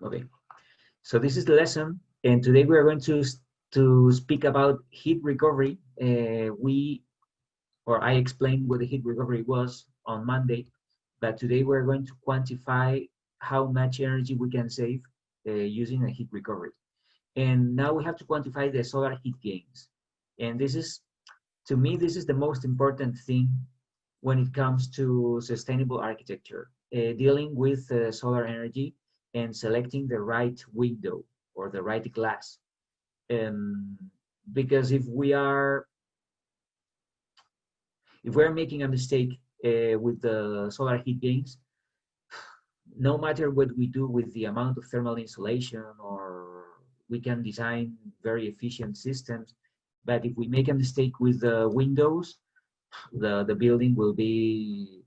Okay, so this is the lesson, and today we are going to speak about heat recovery. I explained what the heat recovery was on Monday, but today we're going to quantify how much energy we can save using a heat recovery. And now we have to quantify the solar heat gains. And this is, to me, this is the most important thing when it comes to sustainable architecture, dealing with solar energy and selecting the right window or the right glass. Um, because if we're making a mistake with the solar heat gains, no matter what we do with the amount of thermal insulation, or we can design very efficient systems, but if we make a mistake with the windows, the building will be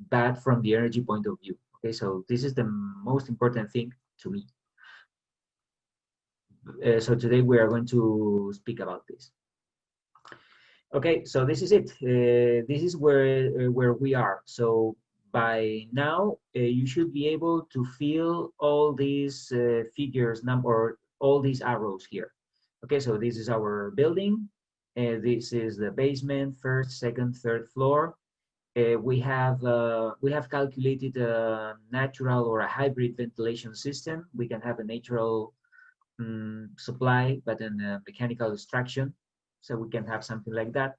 bad from the energy point of view. Okay, so this is the most important thing to me. So today we are going to speak about this. Okay, so this is it. This is where we are. So by now, you should be able to feel all these figures, or all these arrows here. Okay, so this is our building. This is the basement, first, second, third floor. We have calculated a natural or a hybrid ventilation system. We can have a natural supply, but then a mechanical extraction. So we can have something like that.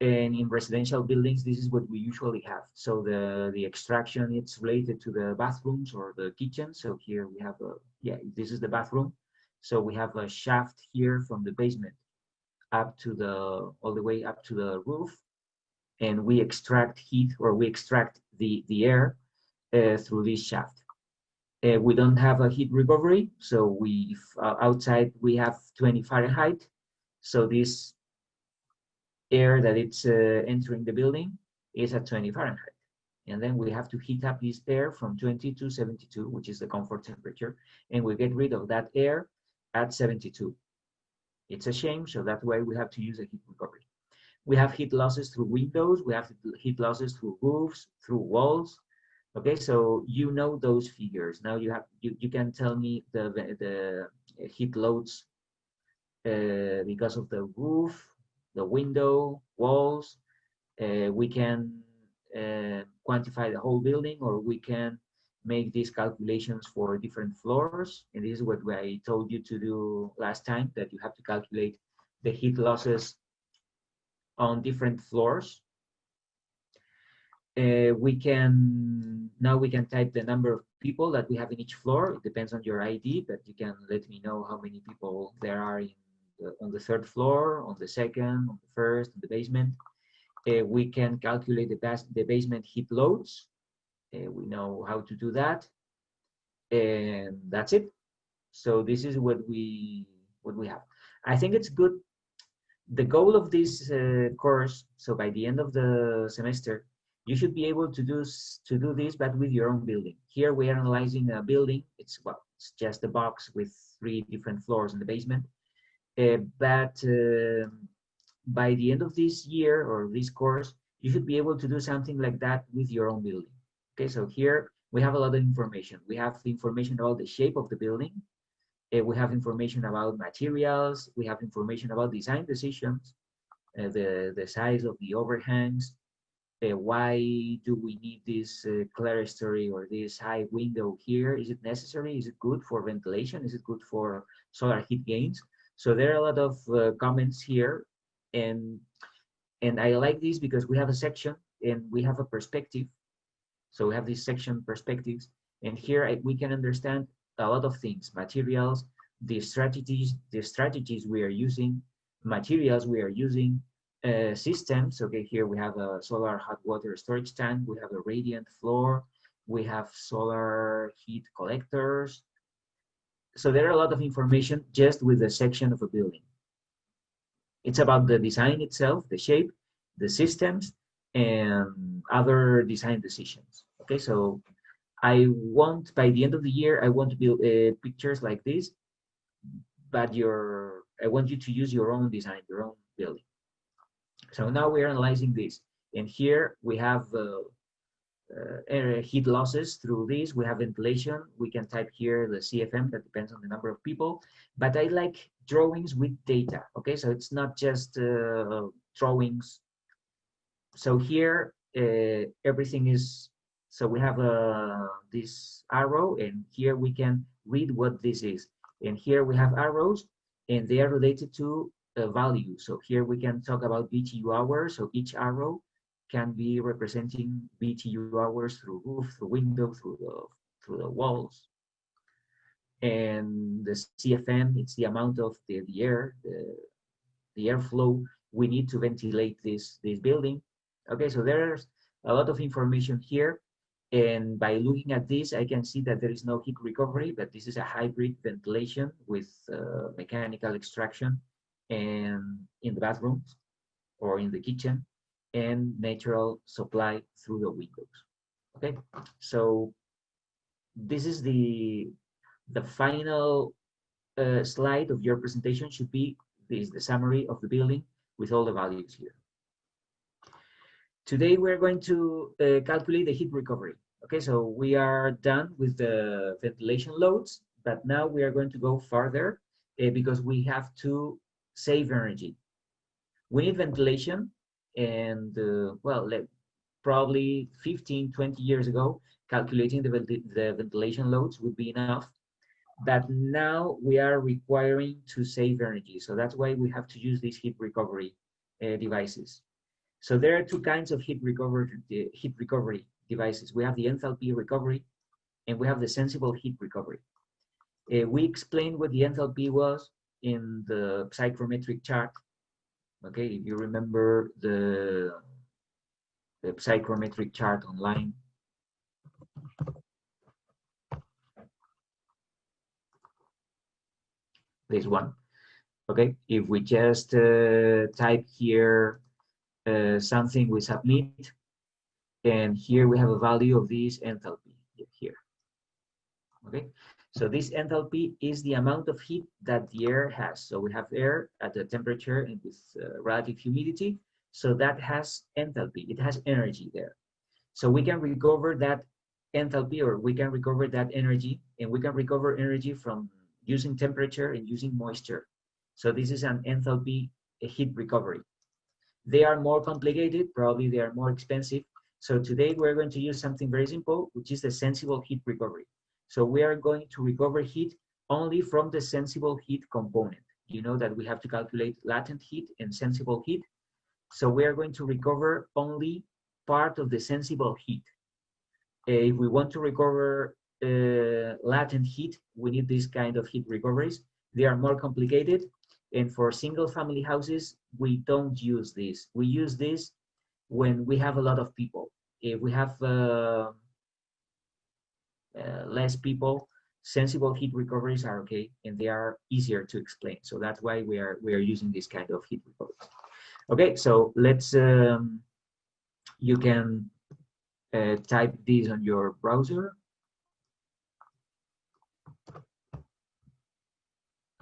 And in residential buildings, this is what we usually have. So the extraction, it's related to the bathrooms or the kitchen. So here we have this is the bathroom. So we have a shaft here from the basement up to all the way up to the roof, and we extract heat, or we extract the air through this shaft. We don't have a heat recovery, so outside we have 20 Fahrenheit. So this air that it's entering the building is at 20 Fahrenheit. And then we have to heat up this air from 20 to 72, which is the comfort temperature, and we get rid of that air at 72. It's a shame, so that's why we have to use a heat recovery. We have heat losses through windows, we have heat losses through roofs, through walls. Okay, so you know those figures. Now you can tell me the heat loads because of the roof, the window, walls. We can quantify the whole building, or we can make these calculations for different floors. And this is what I told you to do last time, that you have to calculate the heat losses on different floors. We can type the number of people that we have in each floor. It depends on your ID, but you can let me know how many people there are on the third floor, on the second, on the first, on the basement. We can calculate the basement heat loads. We know how to do that, and that's it. So this is what we have. I think it's good. The goal of this course, so by the end of the semester, you should be able to do this, but with your own building. Here we are analyzing a building. It's just a box with 3 different floors in the basement. But by the end of this year or this course, you should be able to do something like that with your own building. Okay, so here we have a lot of information. We have the information about the shape of the building. We have information about materials. We have information about design decisions, the size of the overhangs. Why do we need this clerestory or this high window here? Is it necessary? Is it good for ventilation? Is it good for solar heat gains? So there are a lot of comments here, and I like this because we have a section and we have a perspective. So we have this section perspectives, and here we can understand a lot of things: materials, the strategies we are using, materials we are using, systems. Okay, here we have a solar hot water storage tank, we have a radiant floor, we have solar heat collectors. So there are a lot of information just with the section of a building. It's about the design itself, the shape, the systems, and other design decisions. Okay, so by the end of the year, I want to build pictures like this, but I want you to use your own design, your own building. So now we're analyzing this, and here we have heat losses through this. We have ventilation. We can type here the CFM, that depends on the number of people. But I like drawings with data, okay? So it's not just drawings. So here, everything is, so we have this arrow, and here we can read what this is. And here we have arrows, and they are related to a value. So here we can talk about BTU hours. So each arrow can be representing BTU hours through roof, through window, through the walls. And the CFM, it's the amount of the air, the airflow we need to ventilate this building. Okay, so there's a lot of information here. And by looking at this, I can see that there is no heat recovery, but this is a hybrid ventilation with mechanical extraction and in the bathrooms or in the kitchen, and natural supply through the windows. Okay, so this is the final slide of your presentation should be this, the summary of the building with all the values here. Today we're going to calculate the heat recovery. Okay, so we are done with the ventilation loads, but now we are going to go further because we have to save energy. We need ventilation, and well, probably 15, 20 years ago, calculating the ventilation loads would be enough. But now we are requiring to save energy. So that's why we have to use these heat recovery devices. So there are two kinds of heat recovery devices. We have the enthalpy recovery, and we have the sensible heat recovery. We explained what the enthalpy was in the psychrometric chart. Okay, if you remember the psychrometric chart online. This one. Okay, if we just type here something, we submit, and here we have a value of this enthalpy here. Okay, so this enthalpy is the amount of heat that the air has. So we have air at a temperature and with relative humidity. So that has enthalpy, it has energy there. So we can recover that enthalpy, or we can recover that energy, and we can recover energy from using temperature and using moisture. So this is an enthalpy heat recovery. They are more complicated, probably they are more expensive. So today we're going to use something very simple, which is the sensible heat recovery. So we are going to recover heat only from the sensible heat component. You know that we have to calculate latent heat and sensible heat. So we are going to recover only part of the sensible heat. If we want to recover latent heat, we need this kind of heat recoveries. They are more complicated. And for single family houses, we don't use this. We use this when we have a lot of people. If we have less people, sensible heat recoveries are okay, and they are easier to explain. So that's why we are using this kind of heat recoveries. Okay, so let's, you can type this on your browser.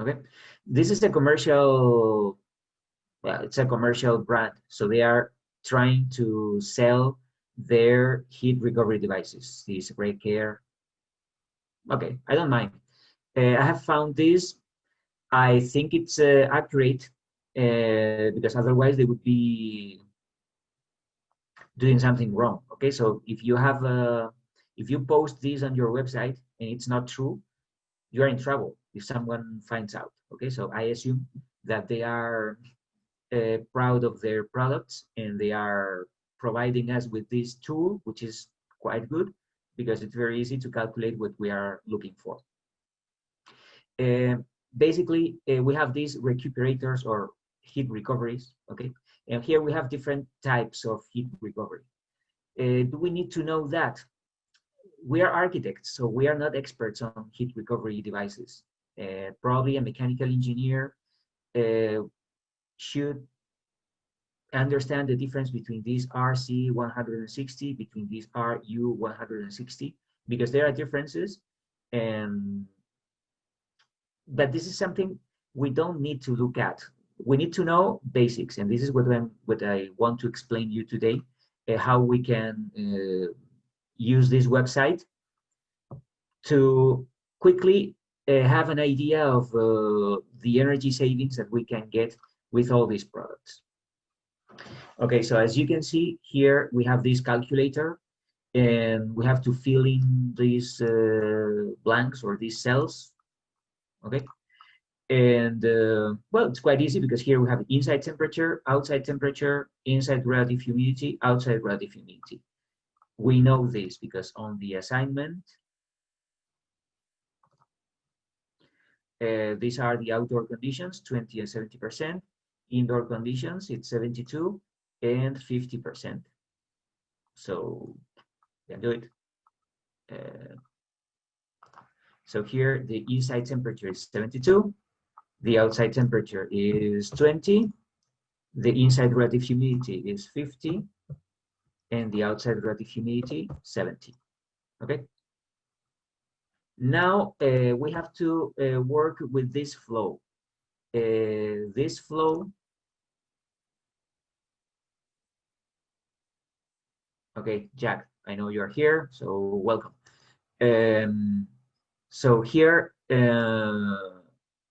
Okay, this is a commercial, well, it's a commercial brand. So they are trying to sell their heat recovery devices, these RayCare. Okay, I don't mind. I have found this. I think it's accurate because otherwise they would be doing something wrong. Okay, so if you have if you post this on your website and it's not true, you are in trouble if someone finds out. Okay, so I assume that they are proud of their products, and they are providing us with this tool, which is quite good because it's very easy to calculate what we are looking for. Basically, we have these recuperators or heat recoveries, okay? And here we have different types of heat recovery. Do we need to know that? We are architects, so we are not experts on heat recovery devices. Probably a mechanical engineer should understand the difference between this RC160, between this RU160, because there are differences. And but this is something we don't need to look at. We need to know basics, and this is what I want to explain you today, how we can use this website to quickly have an idea of the energy savings that we can get with all these products. Okay, so as you can see here, we have this calculator, and we have to fill in these blanks or these cells. Okay, and well, it's quite easy because here we have inside temperature, inside relative humidity, outside relative humidity. We know this because on the assignment, these are the outdoor conditions, 20 and 70%. Indoor conditions, it's 72 and 50%. So you can do it. So here the inside temperature is 72, the outside temperature is 20, the inside relative humidity is 50, and the outside relative humidity 70. Okay. Now we have to work with this flow. This flow. Okay, Jack, I know you're here, so welcome. So here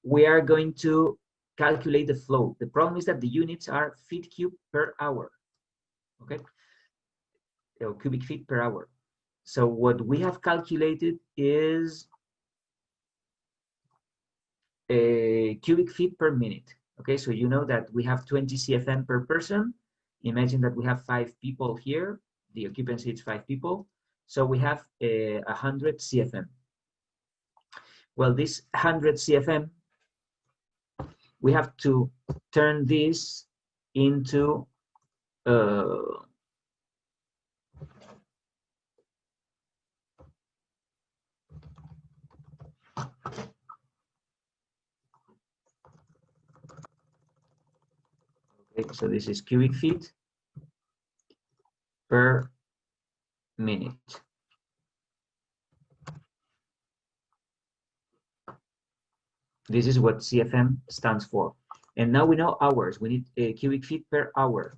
we are going to calculate the flow. The problem is that the units are feet cube per hour, okay? Or cubic feet per hour. So what we have calculated is a cubic feet per minute. Okay, so you know that we have 20 CFM per person. Imagine that we have 5 people here. The occupancy is 5 people. So we have 100 CFM. Well, this 100 CFM, we have to turn this into okay, so this is cubic feet per minute. This is what CFM stands for. And now we know hours. We need cubic feet per hour.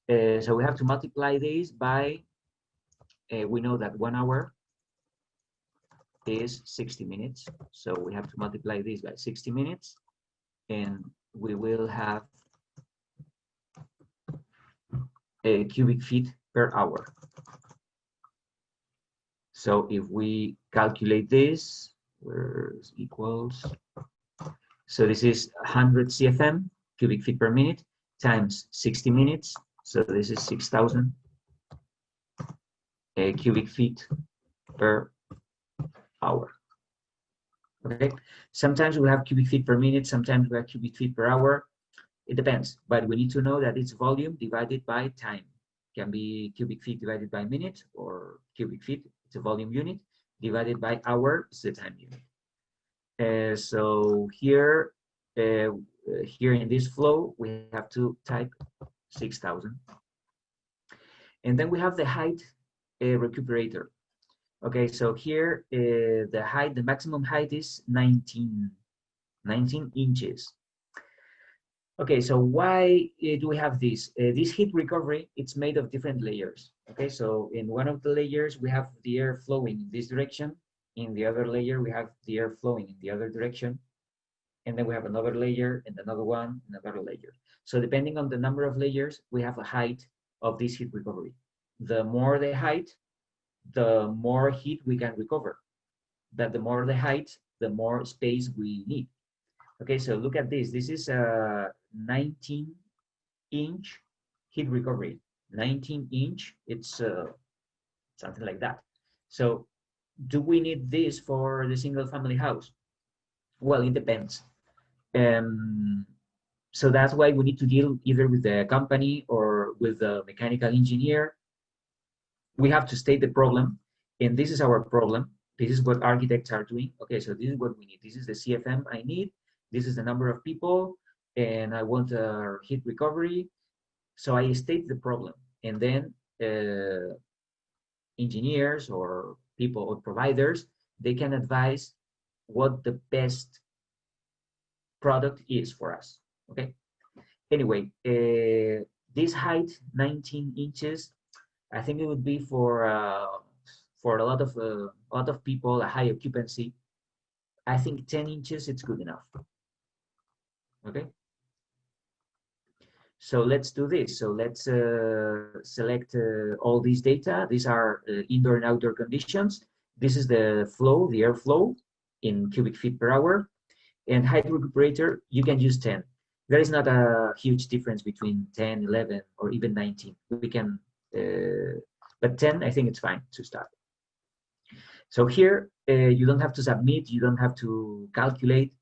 So we have to multiply this by, we know that 1 hour is 60 minutes. So we have to multiply this by 60 minutes. And we will have a cubic feet per hour. So if we calculate this, where is equals? So this is 100 CFM, cubic feet per minute, times 60 minutes. So this is 6,000 cubic feet per hour. Okay. Sometimes we have cubic feet per minute, sometimes we have cubic feet per hour. It depends, but we need to know that it's volume divided by time. It can be cubic feet divided by minute, or cubic feet, it's a volume unit, divided by hour, it's the time unit. So here in this flow, we have to type 6,000. And then we have the height recuperator. Okay, so here the height, the maximum height is 19 inches. Okay, so why do we have this? This heat recovery, it's made of different layers. Okay, so in one of the layers, we have the air flowing in this direction. In the other layer, we have the air flowing in the other direction. And then we have another layer and another one and another layer. So depending on the number of layers, we have a height of this heat recovery. The more the height, the more heat we can recover. But the more the height, the more space we need. Okay, so look at this. This is a 19-inch heat recovery. 19-inch, it's something like that. So do we need this for the single family house? Well, it depends. So that's why we need to deal either with the company or with the mechanical engineer. We have to state the problem, and this is our problem. This is what architects are doing. Okay, so this is what we need. This is the CFM I need. This is the number of people, and I want a heat recovery. So I state the problem, and then engineers or people or providers, they can advise what the best product is for us. Okay. Anyway, this height, 19 inches, I think it would be for for a lot of people, a high occupancy, I think 10 inches it's good enough. Okay. So let's do this. So let's select all these data. These are indoor and outdoor conditions. This is the flow, the airflow in cubic feet per hour. And height recuperator, you can use 10. There is not a huge difference between 10, 11, or even 19. We can, but 10, I think it's fine to start. So here, you don't have to submit, you don't have to calculate.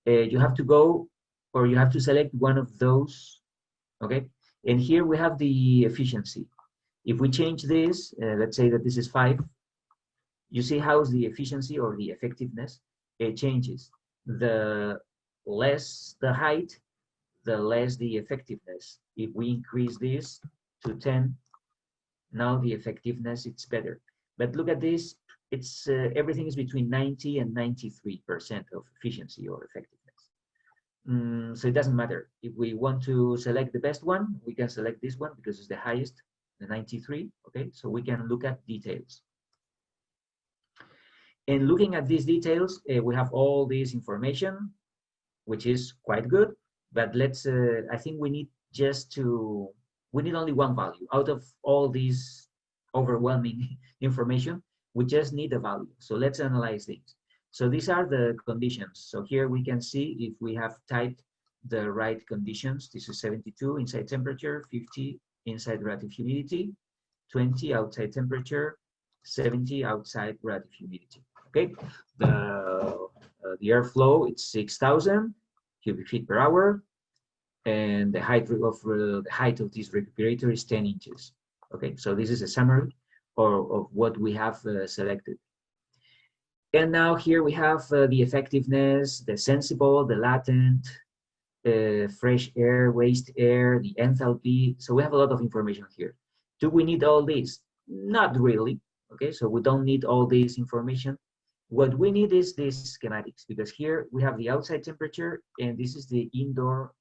You have to go, or you have to select one of those, okay? And here we have the efficiency. If we change this, let's say that this is 5, you see how the efficiency or the effectiveness changes. The less the height, the less the effectiveness. If we increase this to 10, now the effectiveness it's better. But look at this, it's everything is between 90 and 93% of efficiency or effectiveness. So it doesn't matter. If we want to select the best one, we can select this one because it's the highest, the 93. Okay, so we can look at details. And looking at these details, we have all this information, which is quite good. But let's, I think we need we need only one value. Out of all these overwhelming information, we just need a value. So let's analyze these. So these are the conditions. So here we can see if we have typed the right conditions. This is 72 inside temperature, 50 inside relative humidity, 20 outside temperature, 70 outside relative humidity. Okay, the airflow, it's 6,000 cubic feet per hour, and the height of this recuperator is 10 inches. Okay, so this is a summary of what we have selected. And now here we have the effectiveness, the sensible, the latent, fresh air, waste air, the enthalpy. So we have a lot of information here. Do we need all this? Not really. Okay, so we don't need all this information. What we need is these schematics, because here we have the outside temperature, and this is the indoor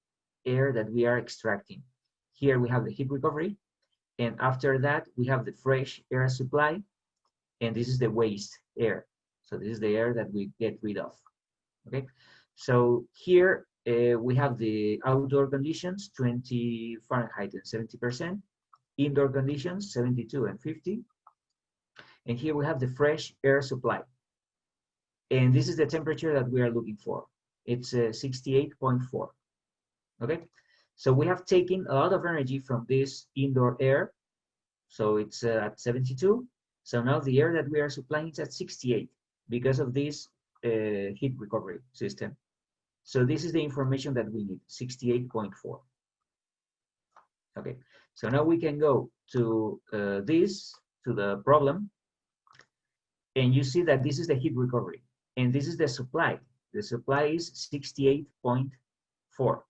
air that we are extracting. Here we have the heat recovery, and after that we have the fresh air supply, and this is the waste air. So this is the air that we get rid of. Okay, so here we have the outdoor conditions, 20 Fahrenheit and 70%, indoor conditions, 72 and 50, and here we have the fresh air supply. And this is the temperature that we are looking for. It's 68.4. Okay, so we have taken a lot of energy from this indoor air. So it's at 72. So now the air that we are supplying is at 68 because of this heat recovery system. So this is the information that we need, 68.4. Okay, so now we can go to to the problem. And you see that this is the heat recovery. And this is the supply. The supply is 68.4.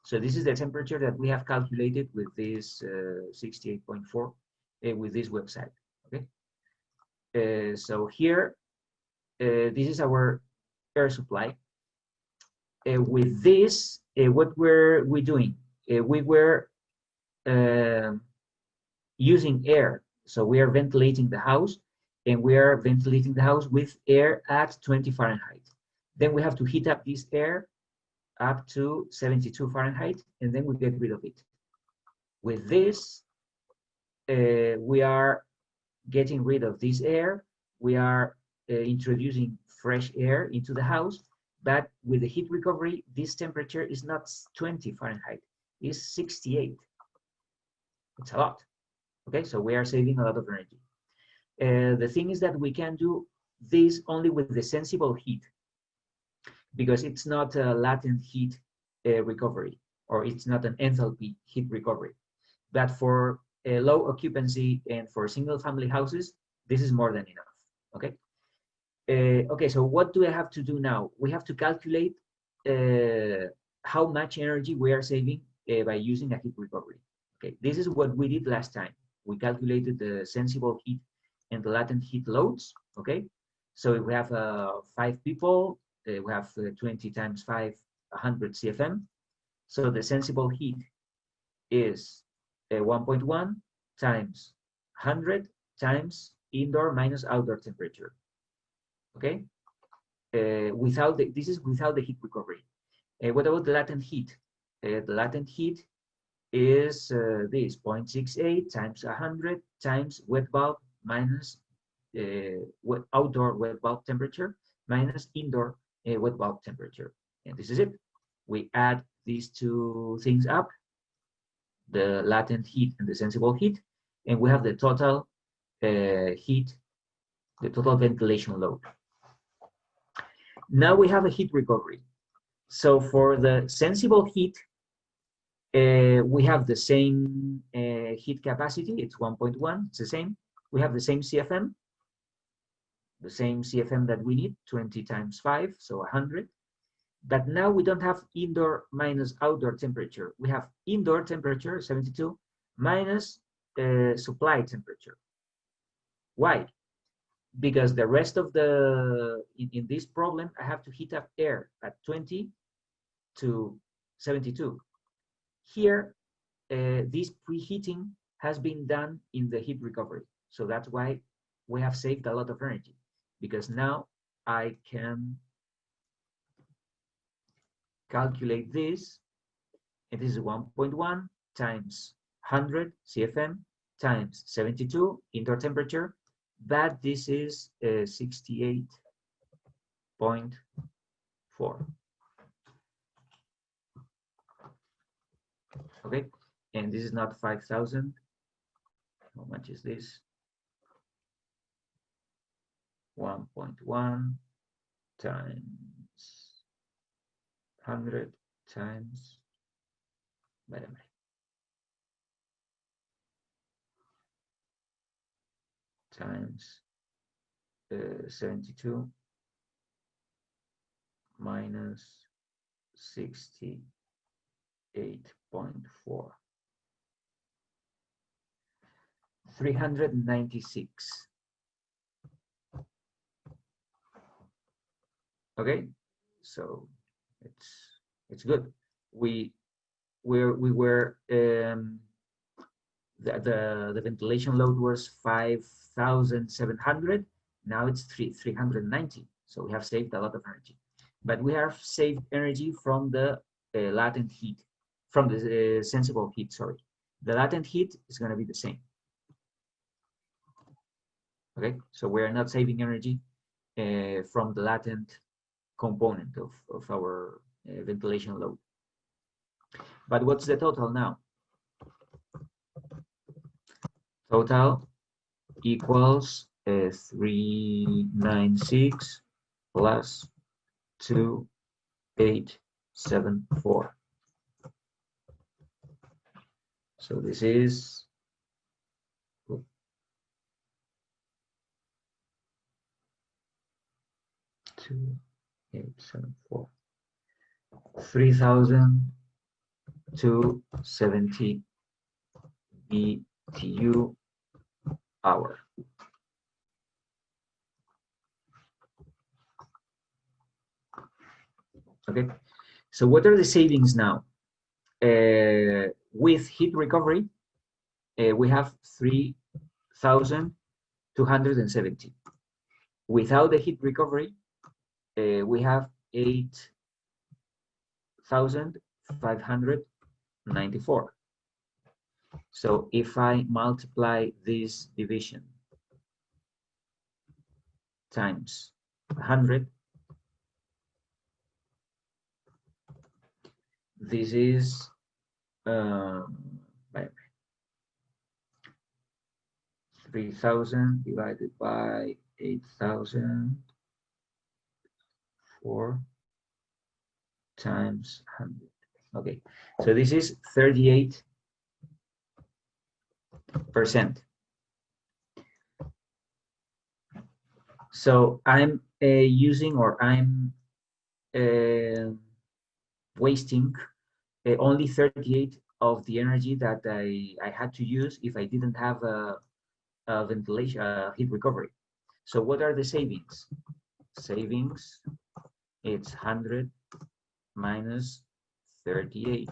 So this is the temperature that we have calculated with this 68.4 with this website. Okay. So here, this is our air supply. With this, what were we doing? We were using air. So we are ventilating the house, and we are ventilating the house with air at 20 Fahrenheit. Then we have to heat up this air up to 72 Fahrenheit, and then we get rid of it. With this, we are getting rid of this air. We are introducing fresh air into the house, but with the heat recovery, this temperature is not 20 Fahrenheit, it's 68. It's a lot. Okay, so we are saving a lot of energy. The thing is that we can do this only with the sensible heat, because it's not a latent heat recovery, or it's not an enthalpy heat recovery. But for a low occupancy and for single family houses, this is more than enough. Okay. Okay, so what do I have to do now? We have to calculate how much energy we are saving by using a heat recovery. Okay, this is what we did last time. We calculated the sensible heat and the latent heat loads. Okay, so if we have 5 people, we have 20 times 5, 100 CFM. So the sensible heat is 1.1 times 100 times indoor minus outdoor temperature. Okay, this is without the heat recovery. What about the latent heat? The latent heat is this 0.68 times 100 times wet bulb minus outdoor wet bulb temperature minus indoor wet bulb temperature. And this is it. We add these two things up, the latent heat and the sensible heat, and we have the total heat, the total ventilation load. Now we have a heat recovery. So for the sensible heat, we have the same heat capacity, it's 1.1, it's the same. We have the same CFM that we need, 20 times 5, so 100. But now we don't have indoor minus outdoor temperature. We have indoor temperature, 72, minus supply temperature. Why? Because the rest of in this problem, I have to heat up air at 20 to 72. Here, this preheating has been done in the heat recovery. So that's why we have saved a lot of energy, because now I can calculate this, and this is 1.1 times 100 CFM times 72 indoor temperature, but this is 68.4. Okay, and this is not 5,000. How much is this? 1.1 times 100 times, wait a minute, times 72 minus 68.4, 396. Okay, so it's good. We were the ventilation load was 5,700. Now it's 390. So we have saved a lot of energy, but we have saved energy from the latent heat, from the sensible heat. Sorry, the latent heat is going to be the same. Okay, so we are not saving energy from the latent component of our ventilation load. But what's the total now? Total equals 396 plus 2874. So this is 2874. 3,270 BTU hour. Okay, so what are the savings now? With heat recovery, we have 3,270. Without the heat recovery, we have 8,594. So if I multiply this division times 100, this is 3,000 divided by 8,004 times 100. Okay, so this is 38%. So I'm using, or I'm wasting only 38 of the energy that I had to use if I didn't have a ventilation heat recovery. So what are the savings? Savings, it's 100 minus 38,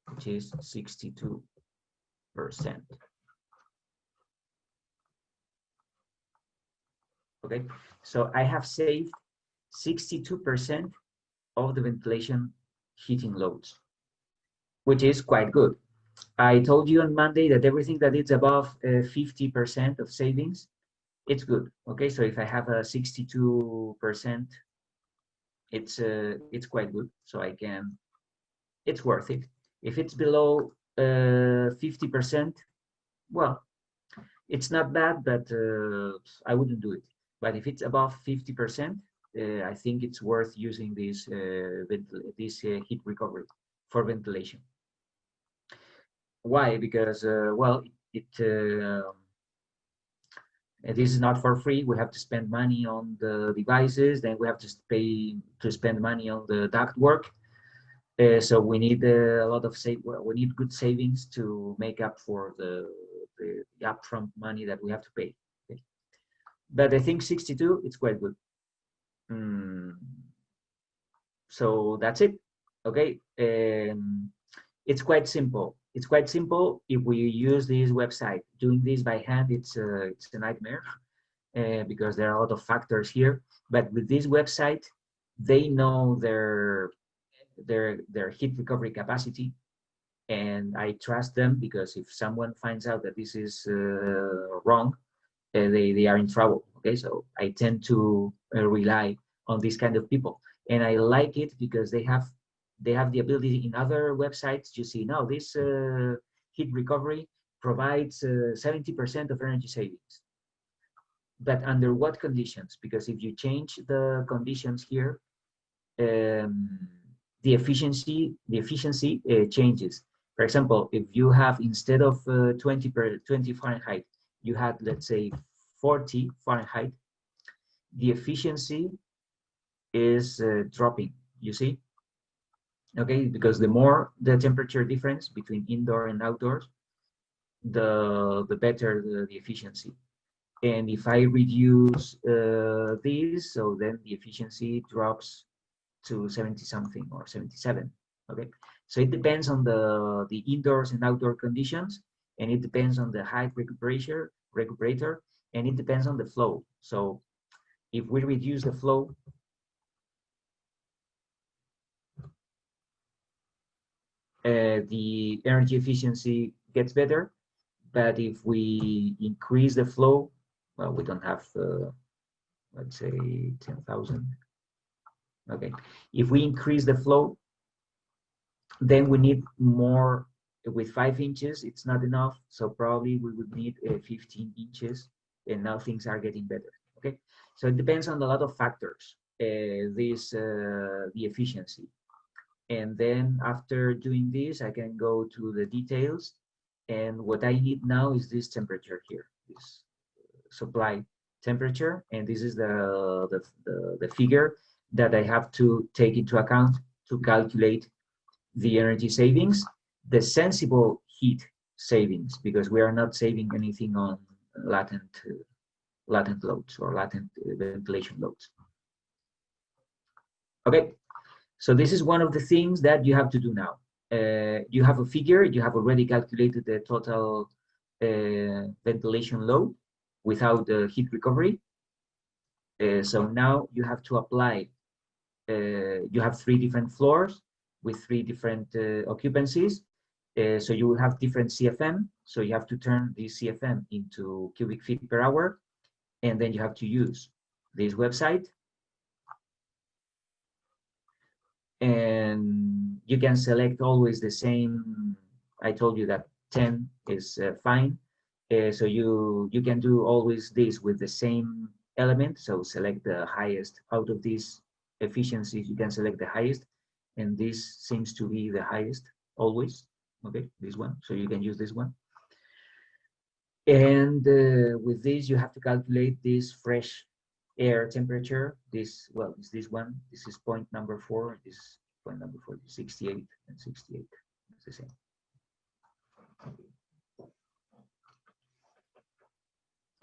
which is 62%. Okay, so I have saved 62% of the ventilation heating loads, which is quite good. I told you on Monday that everything that is above 50% of savings, it's good. Okay, so if I have a 62%, it's quite good. So I can, it's worth it. If it's below 50%, well, it's not bad, but I wouldn't do it. But if it's above 50%, I think it's worth using this heat recovery for ventilation. Why? Because well, this is not for free. We have to spend money on the devices, then we have to spend money on the duct work. So we need a lot of we need good savings to make up for the upfront money that we have to pay. Okay? But I think 62, it's quite good. So that's it. Okay. It's quite simple. It's quite simple if we use this website. Doing this by hand, it's a nightmare because there are a lot of factors here. But with this website, they know their heat recovery capacity, and I trust them because if someone finds out that this is wrong, they are in trouble. Okay, so I tend to rely on these kind of people, and I like it because they have the ability. In other websites you see now this heat recovery provides 70% of energy savings, but under what conditions? Because if you change the conditions here, the efficiency changes. For example, if you have, instead of 20 Fahrenheit, you had, let's say, 40 Fahrenheit, the efficiency is dropping, you see? Okay, because the more the temperature difference between indoor and outdoors, the better the efficiency. And if I reduce this, so then the efficiency drops to 70 something or 77. Okay, so it depends on the indoors and outdoor conditions, and it depends on the height recuperator, and it depends on the flow. So if we reduce the flow, the energy efficiency gets better. But if we increase the flow, well, we don't have let's say 10,000. Okay, if we increase the flow, then we need more. With 5 inches, it's not enough, so probably we would need 15 inches, and now things are getting better. Okay, so it depends on a lot of factors. The efficiency, and then after doing this, I can go to the details, and what I need now is this temperature here, this supply temperature, and this is the figure that I have to take into account to calculate the energy savings, the sensible heat savings, because we are not saving anything on latent loads or latent ventilation loads. Okay, so this is one of the things that you have to do now. You have a figure, you have already calculated the total ventilation load without the heat recovery. So now you have to apply, you have 3 different floors with 3 different occupancies. So you will have different CFM. So you have to turn the CFM into cubic feet per hour. And then you have to use this website. And you can select always the same. I told you that 10 is fine. So you can do always this with the same element. So select the highest out of these efficiencies. You can select the highest, and this seems to be the highest always. Okay, this one. So you can use this one. And with this, you have to calculate this fresh air temperature. This, well, is this one. This is point number 4. This is point number 4, 68 and 68. It's the same.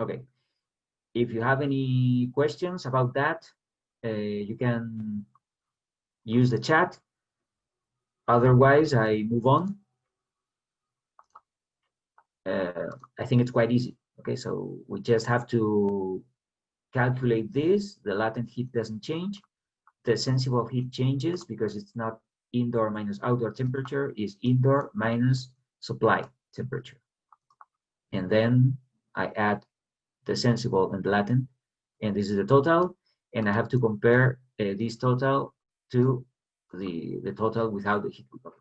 Okay. If you have any questions about that, you can use the chat. Otherwise, I move on. I think it's quite easy. Okay, so we just have to calculate this, the latent heat doesn't change. The sensible heat changes because it's not indoor minus outdoor temperature, is indoor minus supply temperature. And then I add the sensible and the latent, and this is the total. And I have to compare this total to the total without the heat recovery.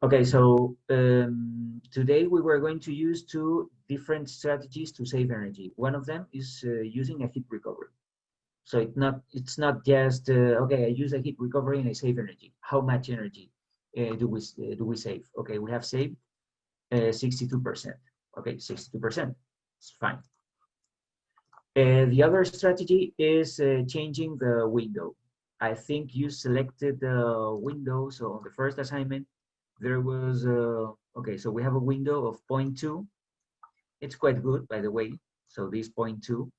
Okay, so today we were going to use two different strategies to save energy. One of them is using a heat recovery. So it's not just okay, I use a heat recovery and I save energy. How much energy do we save? Okay, we have saved 62%. Okay, 62%. It's fine. The other strategy is changing the window. I think you selected the window. So on the first assignment, there was okay. So we have a window of 0.2. It's quite good, by the way. So this 0.2.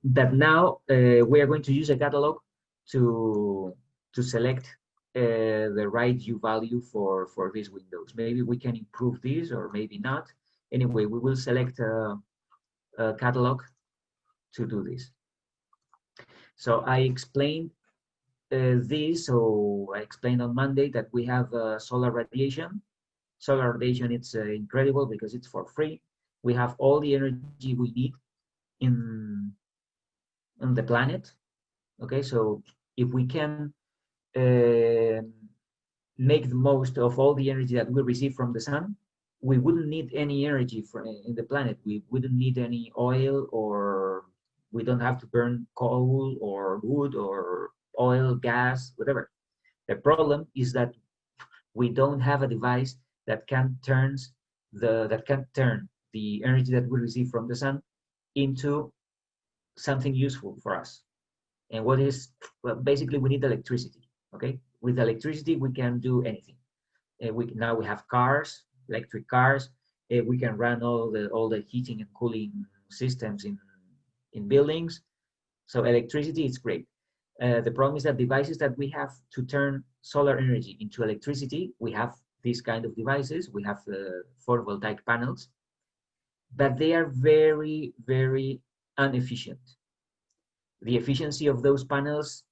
But now we are going to use a catalog to select the right U value for these windows. Maybe we can improve this or maybe not. Anyway, we will select a catalog to do this. So I explained this. So I explained on Monday that we have solar radiation. Solar radiation, it's incredible because it's for free. We have all the energy we need on the planet. Okay, so if we can make the most of all the energy that we receive from the sun, we wouldn't need any energy in the planet. We wouldn't need any oil, or we don't have to burn coal or wood or oil, gas, whatever. The problem is that we don't have a device that can turn the energy that we receive from the sun into something useful for us. And what is, well, basically we need electricity. Okay, with electricity we can do anything. Now we have cars, electric cars. We can run all the heating and cooling systems in buildings. So electricity is great. The problem is that devices that we have to turn solar energy into electricity, we have these kind of devices. We have the photovoltaic panels, but they are very, very inefficient. The efficiency of those panels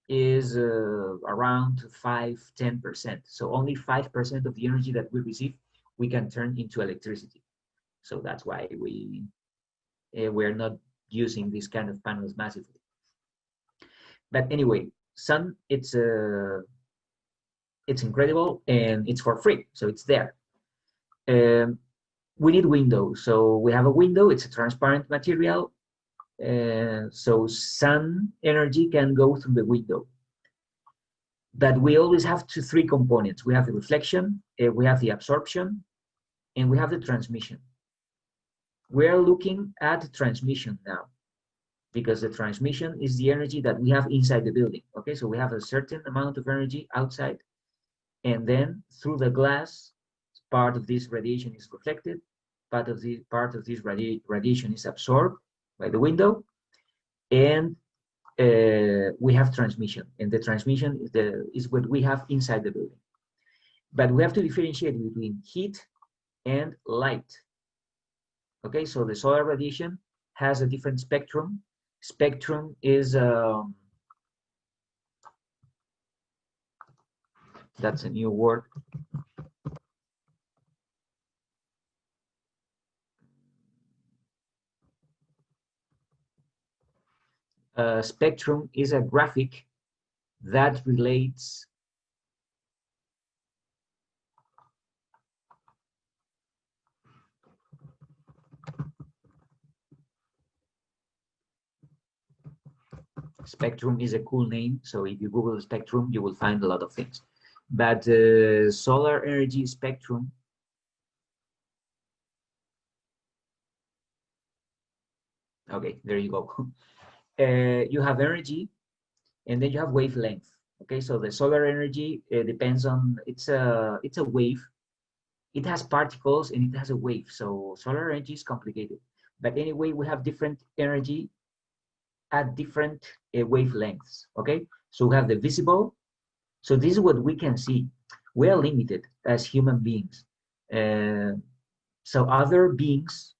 is around 5–10%. So only 5% of the energy that we receive, we can turn into electricity. So that's why we're not using these kind of panels massively. But anyway, sun, it's incredible and it's for free, so it's there. We need windows. So we have a window, it's a transparent material. So sun energy can go through the window. But we always have three components. We have the reflection, we have the absorption, and we have the transmission. We are looking at transmission now, because the transmission is the energy that we have inside the building. Okay, so we have a certain amount of energy outside, and then through the glass, part of this radiation is reflected, part of this radiation is absorbed by the window, and we have transmission, and the transmission is what we have inside the building. But we have to differentiate between heat and light. Okay, so the solar radiation has a different spectrum. Spectrum is that's a new word. Spectrum is a graphic that relates spectrum is a cool name. So if you Google spectrum, you will find a lot of things. But solar energy spectrum okay, there you go. You have energy, and then you have wavelength. Okay, so the solar energy depends on, it's a wave. It has particles and it has a wave. So solar energy is complicated. But anyway, we have different energy at different wavelengths. Okay, so we have the visible. So this is what we can see. We are limited as human beings. So other beings,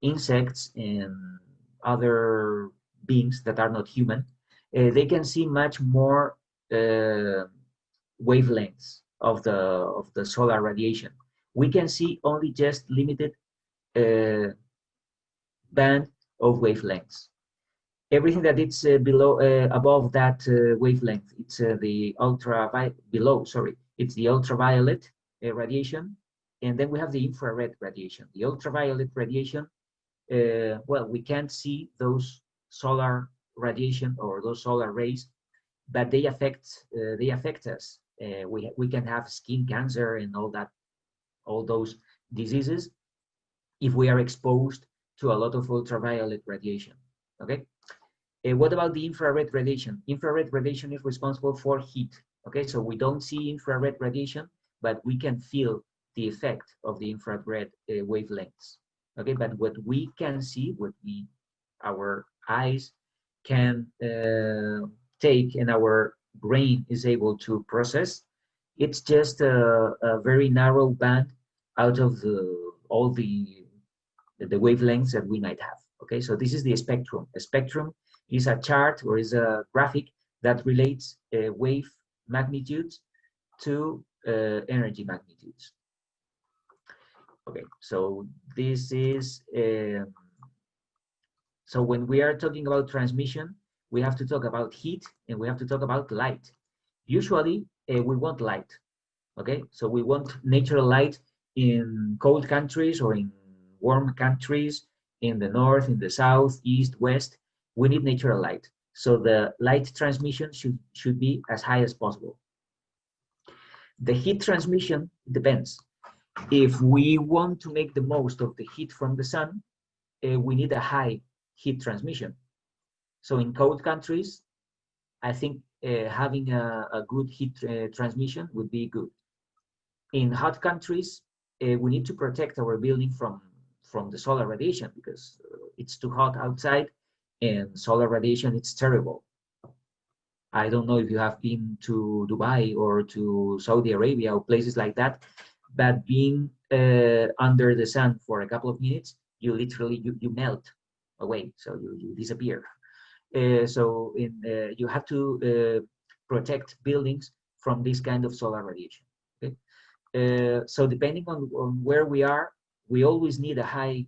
insects and other beings that are not human, they can see much more wavelengths of the solar radiation. We can see only just limited uh, band of wavelengths. Everything that it's above that wavelength, it's the it's the ultraviolet radiation, and then we have the infrared radiation. The ultraviolet radiation, well, we can't see those solar radiation or those solar rays, but they affect us. We can have skin cancer and all those diseases if we are exposed to a lot of ultraviolet radiation. Okay. What about the infrared radiation? Infrared radiation is responsible for heat. Okay, so we don't see infrared radiation, but we can feel the effect of the infrared wavelengths. Okay, but what we can see, our eyes can take and our brain is able to process, it's just a very narrow band out of all the wavelengths that we might have. Okay, so this is the spectrum. A spectrum is a chart or is a graphic that relates wave magnitudes to energy magnitudes. Okay, so this is, so when we are talking about transmission, we have to talk about heat and we have to talk about light. Usually we want light, okay? So we want natural light in cold countries or in warm countries, in the north, in the south, east, west. We need natural light. So the light transmission should be as high as possible. The heat transmission depends. If we want to make the most of the heat from the sun, we need a high heat transmission. So in cold countries, I think having a good heat transmission would be good. In hot countries, we need to protect our building from the solar radiation because it's too hot outside and solar radiation, it's terrible. I don't know if you have been to Dubai or to Saudi Arabia or places like that, but being under the sun for a couple of minutes, you literally, you melt away, so you disappear. You have to protect buildings from this kind of solar radiation. Okay? So depending on where we are, we always need a high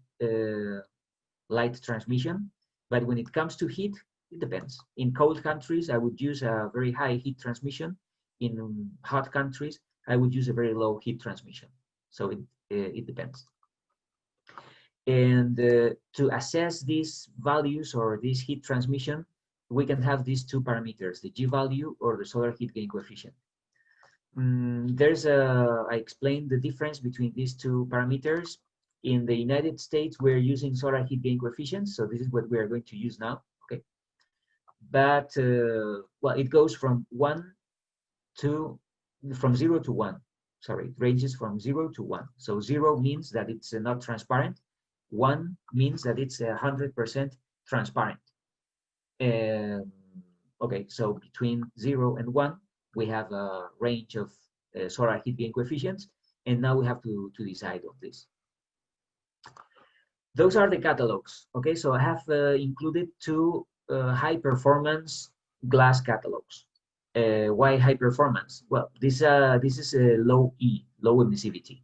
light transmission, but when it comes to heat, it depends. In cold countries, I would use a very high heat transmission. In hot countries, I would use a very low heat transmission. So it depends. And to assess these values or this heat transmission, we can have these two parameters, the G value or the solar heat gain coefficient. I explained the difference between these two parameters. In the United States, we're using solar heat gain coefficients, so this is what we are going to use now. Okay, but well, it goes from 0 to 1. Sorry, it ranges from 0 to 1. So 0 means that it's not transparent. 1 means that it's 100% transparent. Okay, so between 0 and 1, we have a range of solar heat gain coefficients, and now we have to decide on this. Those are the catalogs. Okay, so I have included two high performance glass catalogs. Why high performance? Well, this is a low E, low emissivity.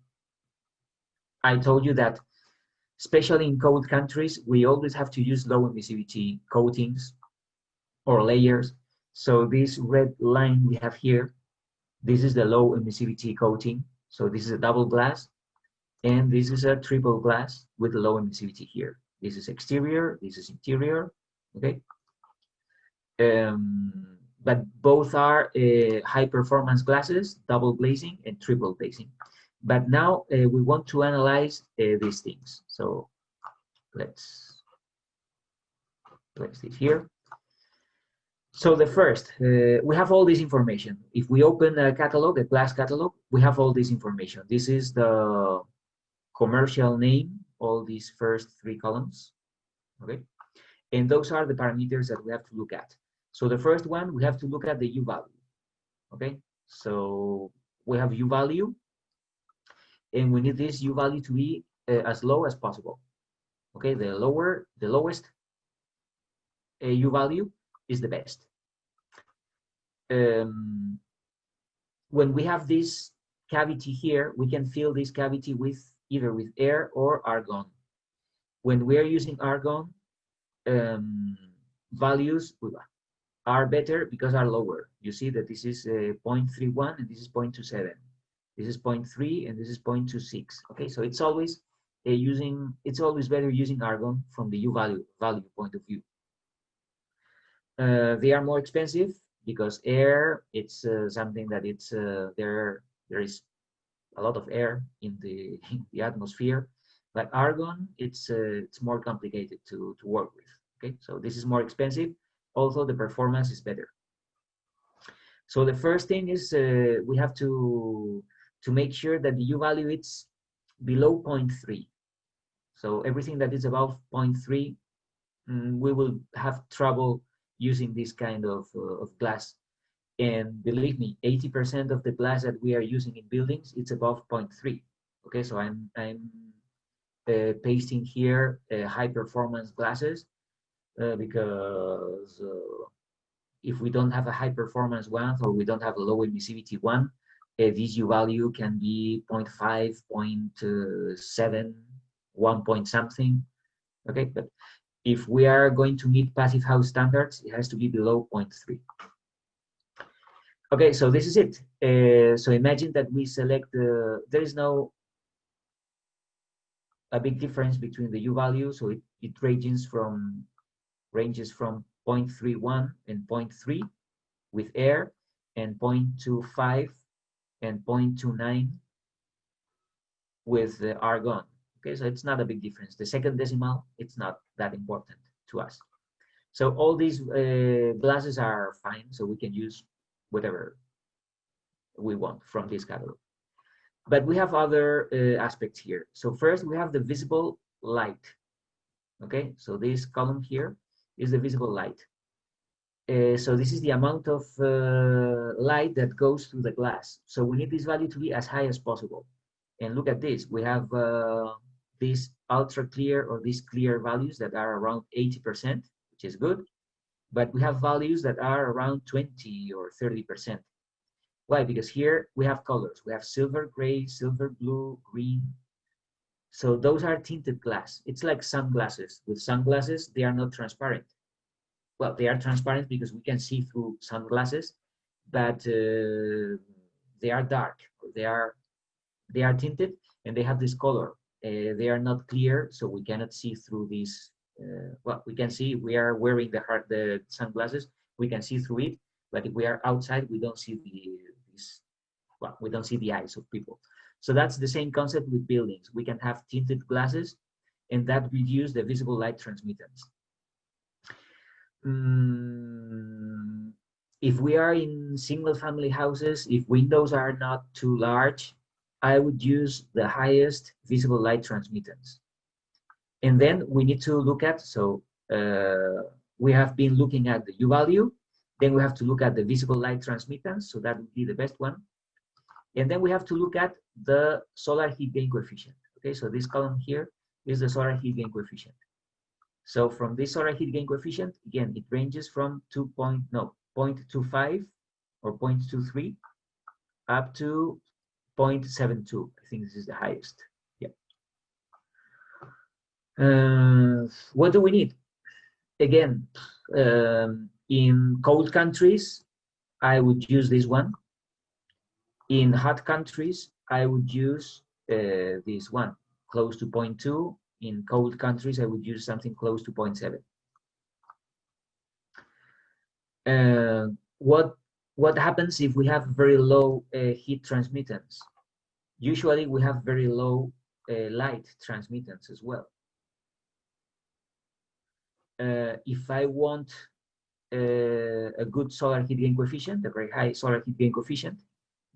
I told you that, especially in cold countries, we always have to use low emissivity coatings or layers. So this red line we have here, this is the low emissivity coating. So this is a double glass, and this is a triple glass with a low emissivity here. This is exterior, this is interior, okay? But both are high performance glasses, double glazing and triple glazing. But now we want to analyze these things. So let's place this here. So the first, we have all this information. If we open a catalog, a glass catalog, we have all this information. This is the commercial name, all these first 3 columns, okay? And those are the parameters that we have to look at. So the first one, we have to look at the U value, okay? So we have U value, and we need this U value to be as low as possible. Okay, the lowest U value is the best. When we have this cavity here, we can fill this cavity with either with air or argon. When we are using argon, values are better because are lower. You see that this is 0.31 and this is 0.27. This is 0.3 and this is 0.26. Okay, so it's always better using argon from the U value point of view. They are more expensive because air, it's something that it's there is a lot of air in the atmosphere, but argon, it's more complicated to work with. Okay, so this is more expensive. Also, the performance is better. So the first thing is we have to make sure that the U value it's below 0.3. So everything that is above 0.3, we will have trouble using this kind of glass. And believe me, 80% of the glass that we are using in buildings, it's above 0.3. Okay, so I'm pasting here high performance glasses because if we don't have a high performance one or we don't have a low emissivity one, this U value can be 0.5, 0.7, 1 point something. Okay, but if we are going to meet passive house standards, it has to be below 0.3. Okay, so this is it. So imagine that we select there is no a big difference between the U value, so it ranges from 0.31 and 0.3 with air, and 0.25 and 0.29 with argon. Okay, so it's not a big difference. The second decimal, it's not that important to us. So all these glasses are fine, so we can use whatever we want from this catalog. But we have other aspects here. So first we have the visible light. Okay, so this column here is the visible light. So this is the amount of light that goes through the glass. So we need this value to be as high as possible. And look at this, we have these ultra clear or these clear values that are around 80%, which is good. But we have values that are around 20 or 30%. Why? Because here we have colors. We have silver gray, silver blue, green. So those are tinted glass. It's like sunglasses. With sunglasses, they are not transparent. Well, they are transparent because we can see through sunglasses, but they are dark. They are tinted and they have this color. They are not clear, so we cannot see through these. Well, we can see, we are wearing the sunglasses, we can see through it, but if we are outside, we don't see we don't see the eyes of people. So that's the same concept with buildings. We can have tinted glasses, and that reduces the visible light transmittance. If we are in single-family houses, if windows are not too large, I would use the highest visible light transmittance. And then we need to look at, so we have been looking at the U value, then we have to look at the visible light transmittance, so that would be the best one. And then we have to look at the solar heat gain coefficient. Okay, so this column here is the solar heat gain coefficient. So from this solar heat gain coefficient, again, it ranges from 0.25 or 0.23 up to 0.72. I think this is the highest. Yeah. What do we need? Again, in cold countries, I would use this one. In hot countries, I would use this one, close to 0.2. In cold countries, I would use something close to 0.7. What happens if we have very low heat transmittance? Usually we have very low light transmittance as well. If I want a good solar heat gain coefficient, a very high solar heat gain coefficient,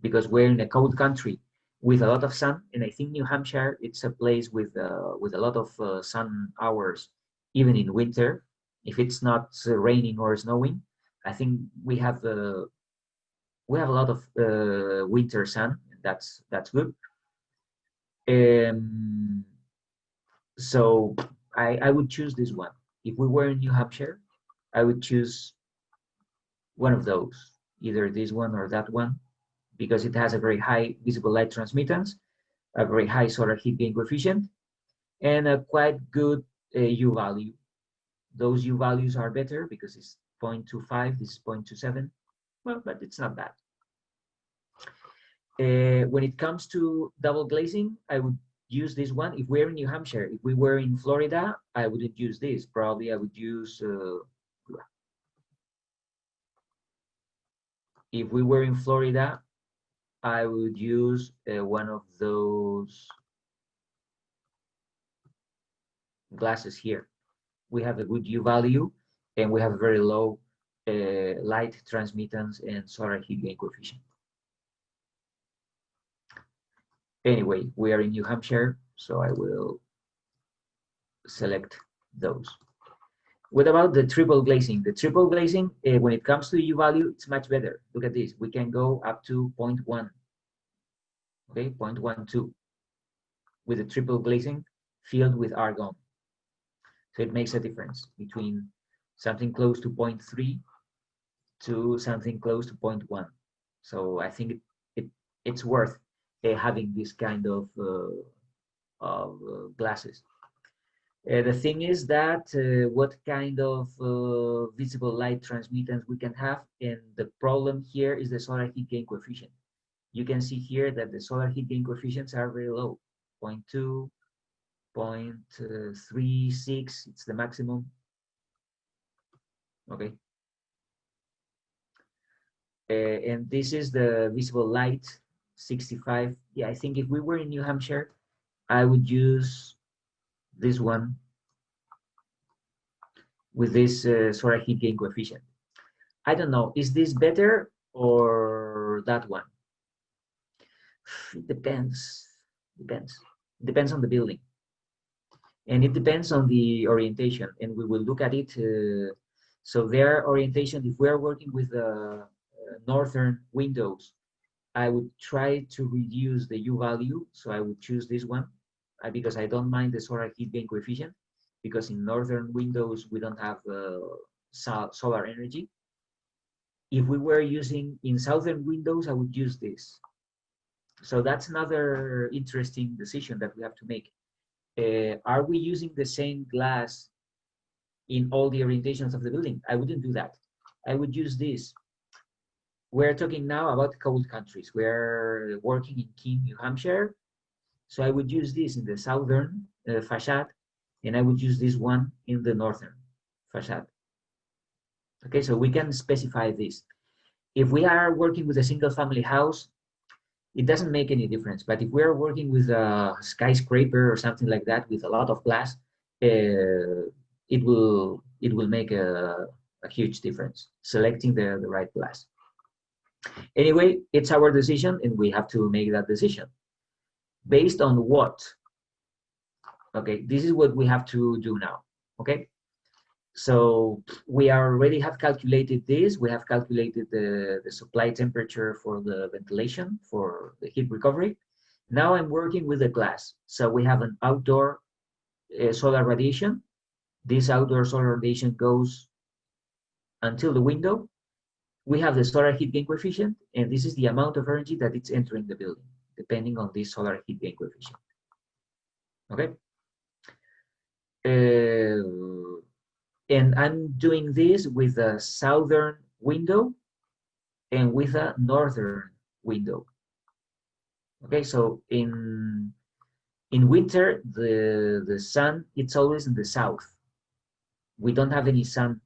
because we're in a cold country with a lot of sun, and I think New Hampshire, it's a place with a lot of sun hours, even in winter. If it's not raining or snowing, I think we have a lot of winter sun. That's good. So I would choose this one. If we were in New Hampshire, I would choose one of those, either this one or that one, because it has a very high visible light transmittance, a very high solar heat gain coefficient, and a quite good U value. Those U values are better because it's 0.25, this is 0.27, well, but it's not bad. When it comes to double glazing, I would use this one. If we're in New Hampshire, if we were in Florida, I wouldn't use this. Probably I would use, if we were in Florida, I would use one of those glasses here. We have a good U value and we have a very low light transmittance and solar heat gain coefficient. Anyway, we are in New Hampshire, so I will select those. What about the triple glazing? The triple glazing, when it comes to U value, it's much better. Look at this. We can go up to 0.1, okay, 0.12 with the triple glazing filled with argon. So it makes a difference between something close to 0.3 to something close to 0.1. So I think it's worth having this kind of glasses. The thing is that what kind of visible light transmittance we can have, and the problem here is the solar heat gain coefficient. You can see here that the solar heat gain coefficients are very low, 0.2, 0.36, it's the maximum. Okay. And this is the visible light, 65. Yeah, I think if we were in New Hampshire, I would use this one with this solar heat gain coefficient. I don't know, is this better or that one? It depends, depends on the building. And it depends on the orientation, and we will look at it. So their orientation, if we are working with northern windows, I would try to reduce the U value. So I would choose this one because I don't mind the solar heat gain coefficient, because in northern windows, we don't have solar energy. If we were using in southern windows, I would use this. So that's another interesting decision that we have to make. Are we using the same glass in all the orientations of the building? I wouldn't do that. I would use this. We're talking now about cold countries. We're working in Keene, New Hampshire. So I would use this in the southern facade, and I would use this one in the northern facade. Okay, so we can specify this. If we are working with a single family house, it doesn't make any difference. But if we're working with a skyscraper or something like that with a lot of glass, it will make a huge difference selecting the right glass. Anyway, it's our decision, and we have to make that decision. Based on what? Okay, this is what we have to do now. Okay, so we already have calculated this. We have calculated the supply temperature for the ventilation, for the heat recovery. Now I'm working with the glass. So we have an outdoor solar radiation. This outdoor solar radiation goes until the window. We have the solar heat gain coefficient, and this is the amount of energy that it's entering the building, depending on this solar heat gain coefficient. Okay. And I'm doing this with a southern window and with a northern window. Okay, so in winter, the sun, it's always in the south. We don't have any sun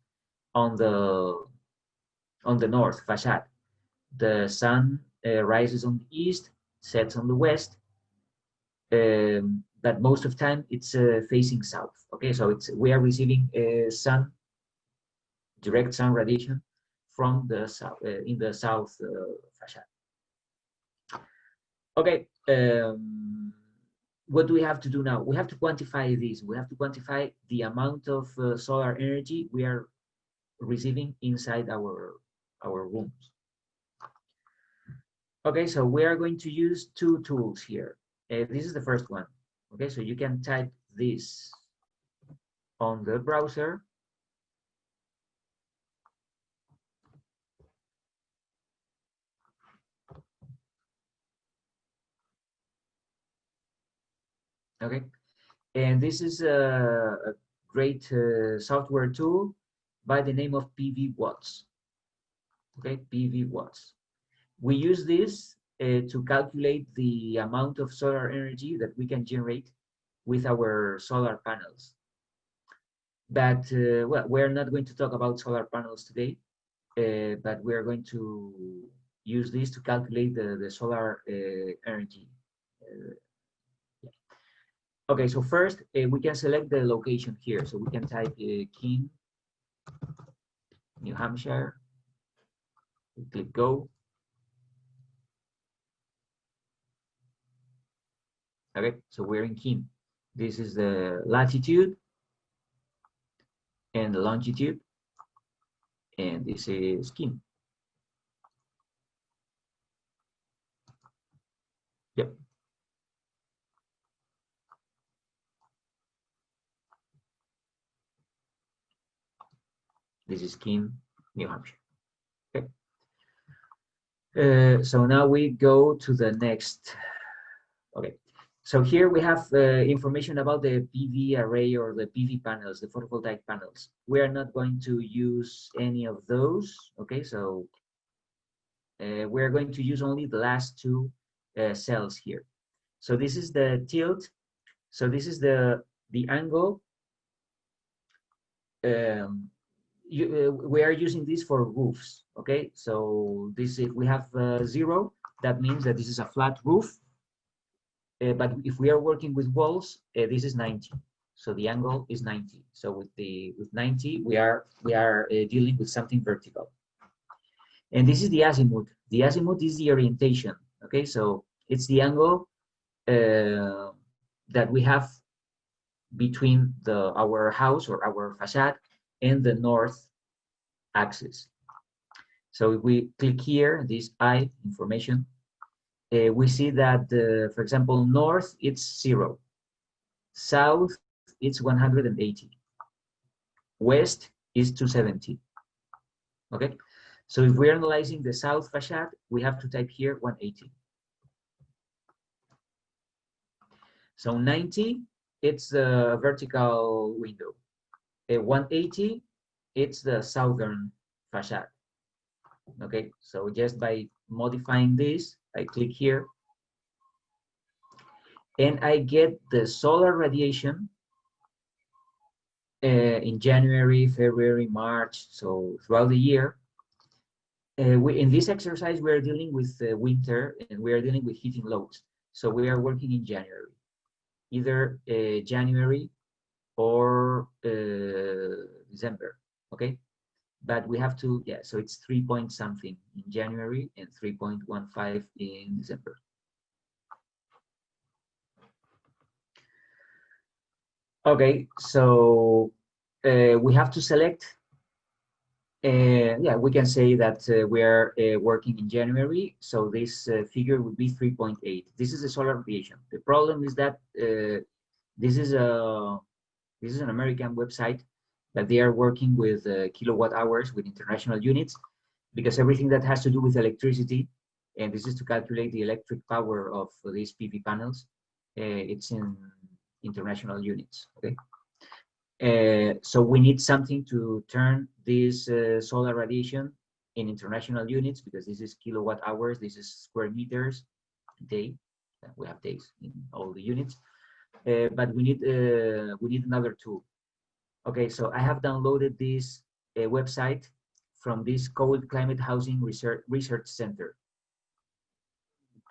on the north facade. The sun rises on the east, sets on the west, but most of the time it's facing south. Okay, so we are receiving direct sun radiation from the south in the south facade. Okay, what do we have to do now? We have to quantify this. We have to quantify the amount of solar energy we are receiving inside our rooms. Okay, so we are going to use two tools here. This is the first one. Okay, so you can type this on the browser, okay, and this is a great software tool by the name of PV Watts. Okay, PV Watts. We use this to calculate the amount of solar energy that we can generate with our solar panels. But well, we're not going to talk about solar panels today, but we're going to use this to calculate the solar energy. Yeah. Okay, so first we can select the location here. So we can type Keene, New Hampshire, we click go. Okay, so we're in Keene. This is the latitude and the longitude, and this is Keene. Yep. This is Keene, New Hampshire. Okay. So now we go to the next. Okay. So here we have information about the PV array or the PV panels, the photovoltaic panels. We are not going to use any of those. Okay, so we're going to use only the last two cells here. So this is the tilt. So this is the angle. We are using this for roofs. Okay, so this, if we have 0, that means that this is a flat roof. But if we are working with walls, this is 90. So the angle is 90. So with 90, we are dealing with something vertical. And this is the azimuth. The azimuth is the orientation. Okay, so it's the angle that we have between our house or our facade and the north axis. So if we click here, this I information, we see that, for example, north, it's 0. South, it's 180. West is 270. Okay, so if we're analyzing the south facade, we have to type here 180. So 90, it's the vertical window. 180, it's the southern facade. Okay, so just by modifying this, I click here, and I get the solar radiation in January, February, March, so throughout the year. In this exercise, we are dealing with winter, and we are dealing with heating loads. So we are working in January, either January or December, okay? But we have to, yeah, so it's 3 point something in January and 3.15 in December. Okay, so we have to select, yeah, we can say that we are working in January, so this figure would be 3.8. This is the solar radiation. The problem is that this is an American website, that they are working with kilowatt hours, with international units, because everything that has to do with electricity, and this is to calculate the electric power of these PV panels, it's in international units, okay? So we need something to turn this solar radiation in international units, because this is kilowatt hours, this is square meters day. We have days in all the units, but we need another tool. Okay, so I have downloaded this website from this Cold Climate Housing Research Center.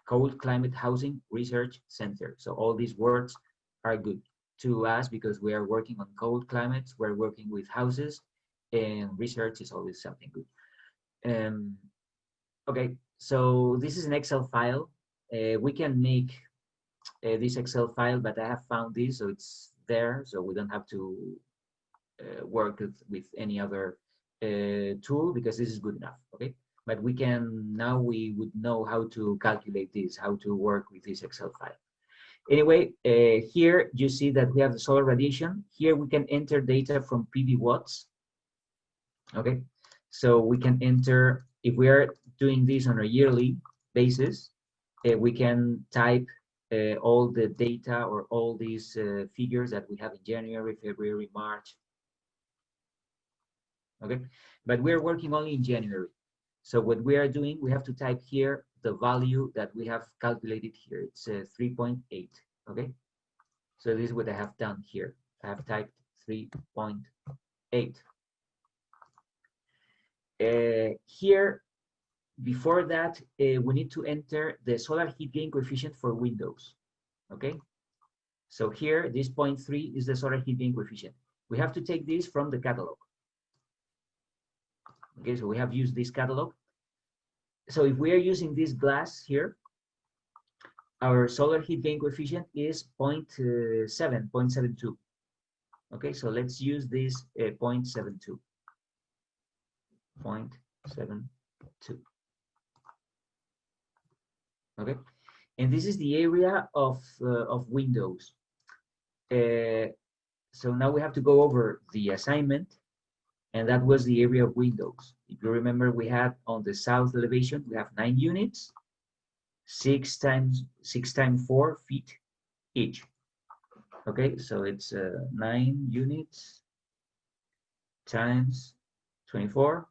Cold Climate Housing Research Center. So all these words are good to us because we are working on cold climates, we're working with houses, and research is always something good. Okay, so this is an Excel file. We can make this Excel file, but I have found this, so it's there, so we don't have to work with any other tool, because this is good enough, okay? But we would know how to calculate this, how to work with this Excel file. Anyway, here you see that we have the solar radiation. Here we can enter data from PV watts. Okay, so we can enter, if we are doing this on a yearly basis, we can type all the data or all these figures that we have in January, February, March. Okay, but we're working only in January. So what we are doing, we have to type here the value that we have calculated here. It's 3.8. Okay, so this is what I have done here. I have typed 3.8. Here, before that, we need to enter the solar heat gain coefficient for Windows. Okay, so here, this 0.3 is the solar heat gain coefficient. We have to take this from the catalog. Okay, so we have used this catalog. So if we are using this glass here, our solar heat gain coefficient is 0.72. Okay, so let's use this 0.72. 0.72. Okay, and this is the area of Windows. So now we have to go over the assignment, and that was the area of Windows. If you remember, we had on the south elevation, we have 9 units, 6 times 4 feet each. Okay, so it's 9 units times 24,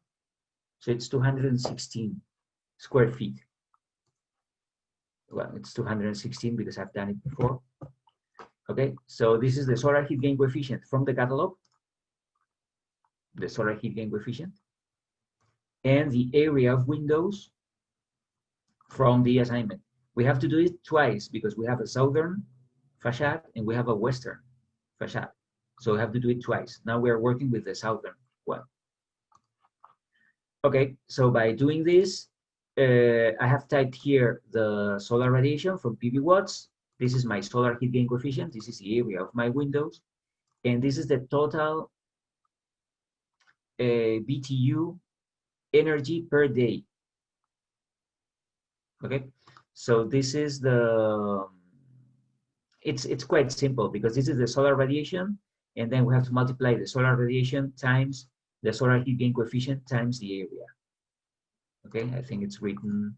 so it's 216 square feet. Well, it's 216 because I've done it before. Okay, so this is the solar heat gain coefficient from the catalog, the solar heat gain coefficient, and the area of Windows from the assignment. We have to do it twice because we have a southern facade and we have a western facade. So we have to do it twice. Now we are working with the southern one. Okay, so by doing this, I have typed here the solar radiation from PV watts. This is my solar heat gain coefficient. This is the area of my windows. And this is the total BTU energy per day. Okay, so this is the, it's quite simple because this is the solar radiation, and then we have to multiply the solar radiation times the solar heat gain coefficient times the area. Okay, I think it's written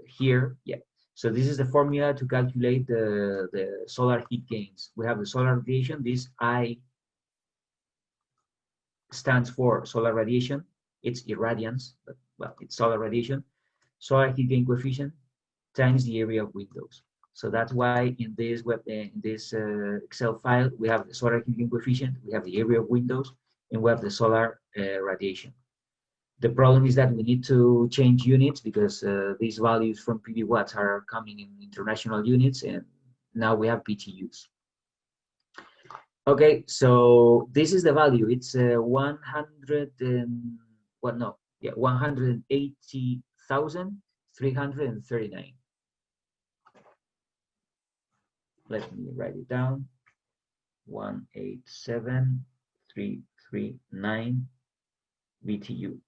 here. Yeah. So this is the formula to calculate the solar heat gains. We have the solar radiation. This I stands for solar radiation. It's irradiance, but well, it's solar radiation. Solar heat gain coefficient times the area of windows. So that's why in this Excel file we have the solar heat gain coefficient, we have the area of windows, and we have the solar radiation. The problem is that we need to change units because these values from PV watts are coming in international units, and now we have BTUs. Okay, so this is the value. It's 180,339. Let me write it down. 187,339 BTU.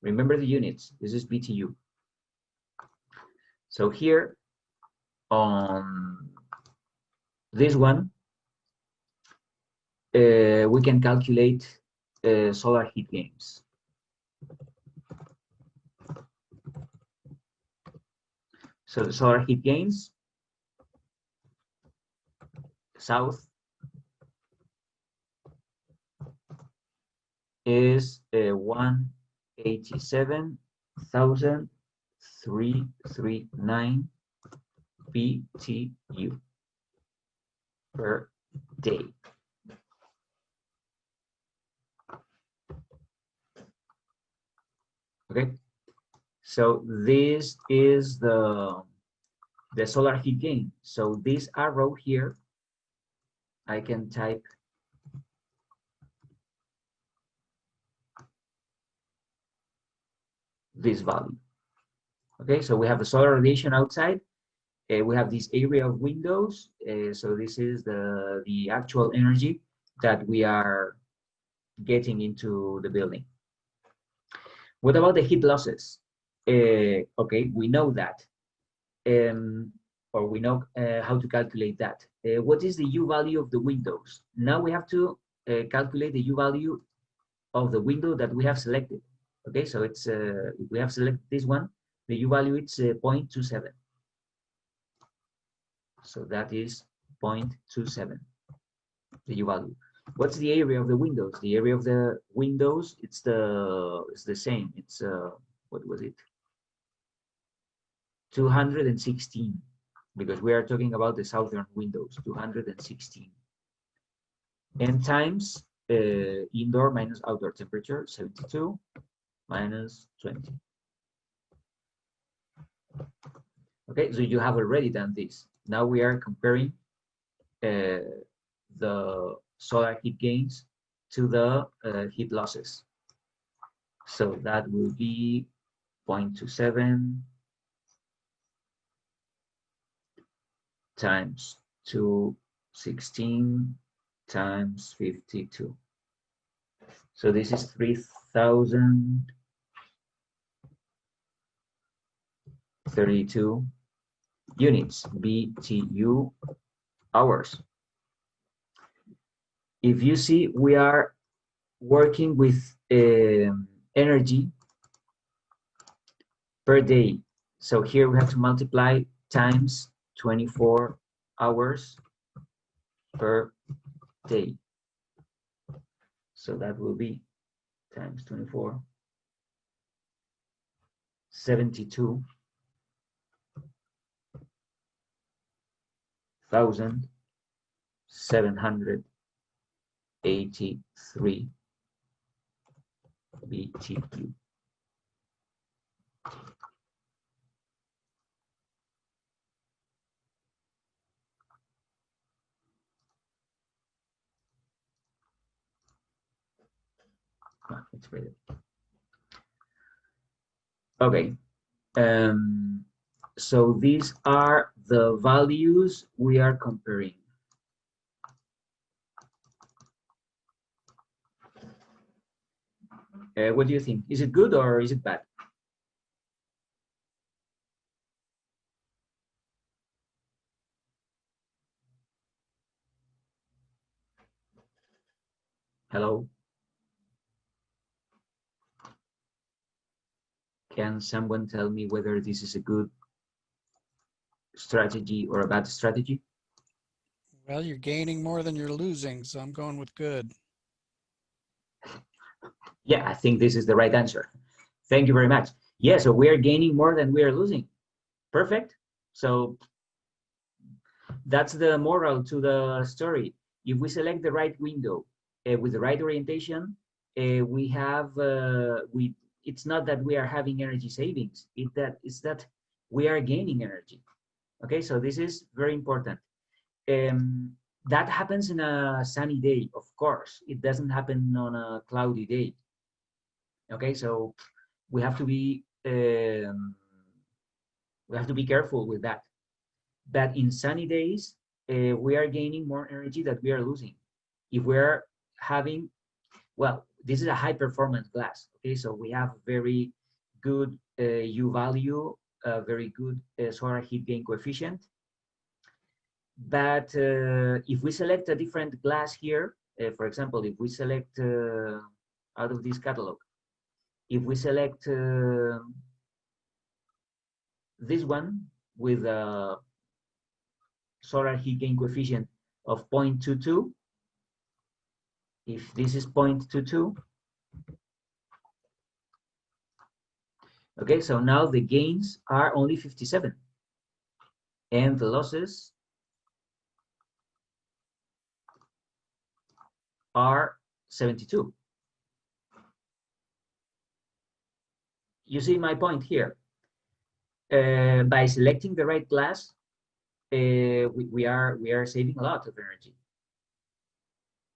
Remember the units. This is BTU. So here on this one, we can calculate solar heat gains. So the solar heat gains, south, is 187,339 BTU per day. Okay, so this is the solar heat gain. So this arrow here, I can type this value. Okay, so we have the solar radiation outside. We have this area of windows. So this is the actual energy that we are getting into the building. What about the heat losses? Okay, we know that or we know how to calculate that. What is the U value of the windows? Now we have to calculate the U value of the window that we have selected. Okay, so it's if we have selected this one, the U value it's 0.27. So that is 0.27, the U value. What's the area of the windows? The area of the windows, it's the same. It's what was it? 216, because we are talking about the southern windows, 216. And times indoor minus outdoor temperature, 72 minus 20. Okay, so you have already done this. Now we are comparing the solar heat gains to the heat losses. So that will be 0.27 times 216 times 52. So this is 3,032 units, BTU hours. If you see, we are working with energy per day. So here we have to multiply times 24 hours per day. So that will be times 24, 72,783 BTU. It's great. Okay. So these are the values we are comparing. What do you think? Is it good or is it bad? Hello? Can someone tell me whether this is a good strategy or a bad strategy? Well, you're gaining more than you're losing, so I'm going with good. Yeah, I think this is the right answer. Thank you very much. Yeah, so we are gaining more than we are losing. Perfect. So that's the moral to the story. If we select the right window with the right orientation, we have it's not that we are having energy savings. It's that we are gaining energy. Okay, so this is very important. That happens in a sunny day, of course. It doesn't happen on a cloudy day. Okay, so we have to be careful with that. But in sunny days, we are gaining more energy that we are losing. If we're having, well, this is a high performance glass. Okay, so we have very good U value, very good solar heat gain coefficient. But if we select a different glass here, for example, if we select out of this catalog, if we select this one with a solar heat gain coefficient of 0.22, if this is 0.22, okay, so now the gains are only 57 and the losses are 72. You see my point here. By selecting the right glass, we are saving a lot of energy,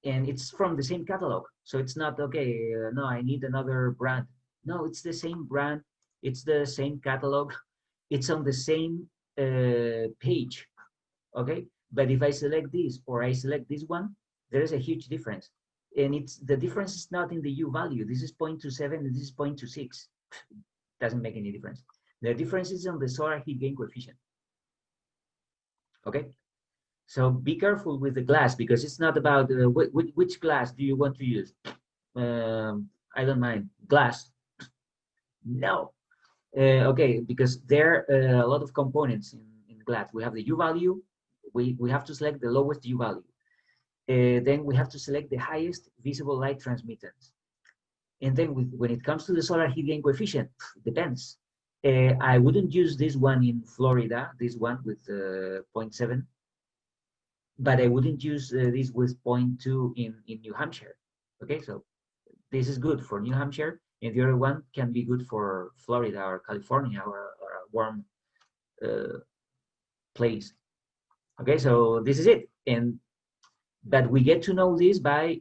and it's from the same catalog. So it's not okay. No, I need another brand. No, it's the same brand. It's the same catalog. It's on the same page. Okay, but if I select this or I select this one, there is a huge difference, and it's the difference is not in the U value. This is 0.27 and this is 0.26. Doesn't make any difference. The difference is on the solar heat gain coefficient. Okay, so be careful with the glass, because it's not about which glass do you want to use. I don't mind glass. No. Okay, because there are a lot of components in glass. We have the U value. We have to select the lowest U value. Then we have to select the highest visible light transmittance. And then when it comes to the solar heat gain coefficient, it depends. I wouldn't use this one in Florida, this one with 0.7, but I wouldn't use this with 0.2 in New Hampshire. Okay, so this is good for New Hampshire, and the other one can be good for Florida or California, or a warm place. Okay, so this is it. But we get to know this by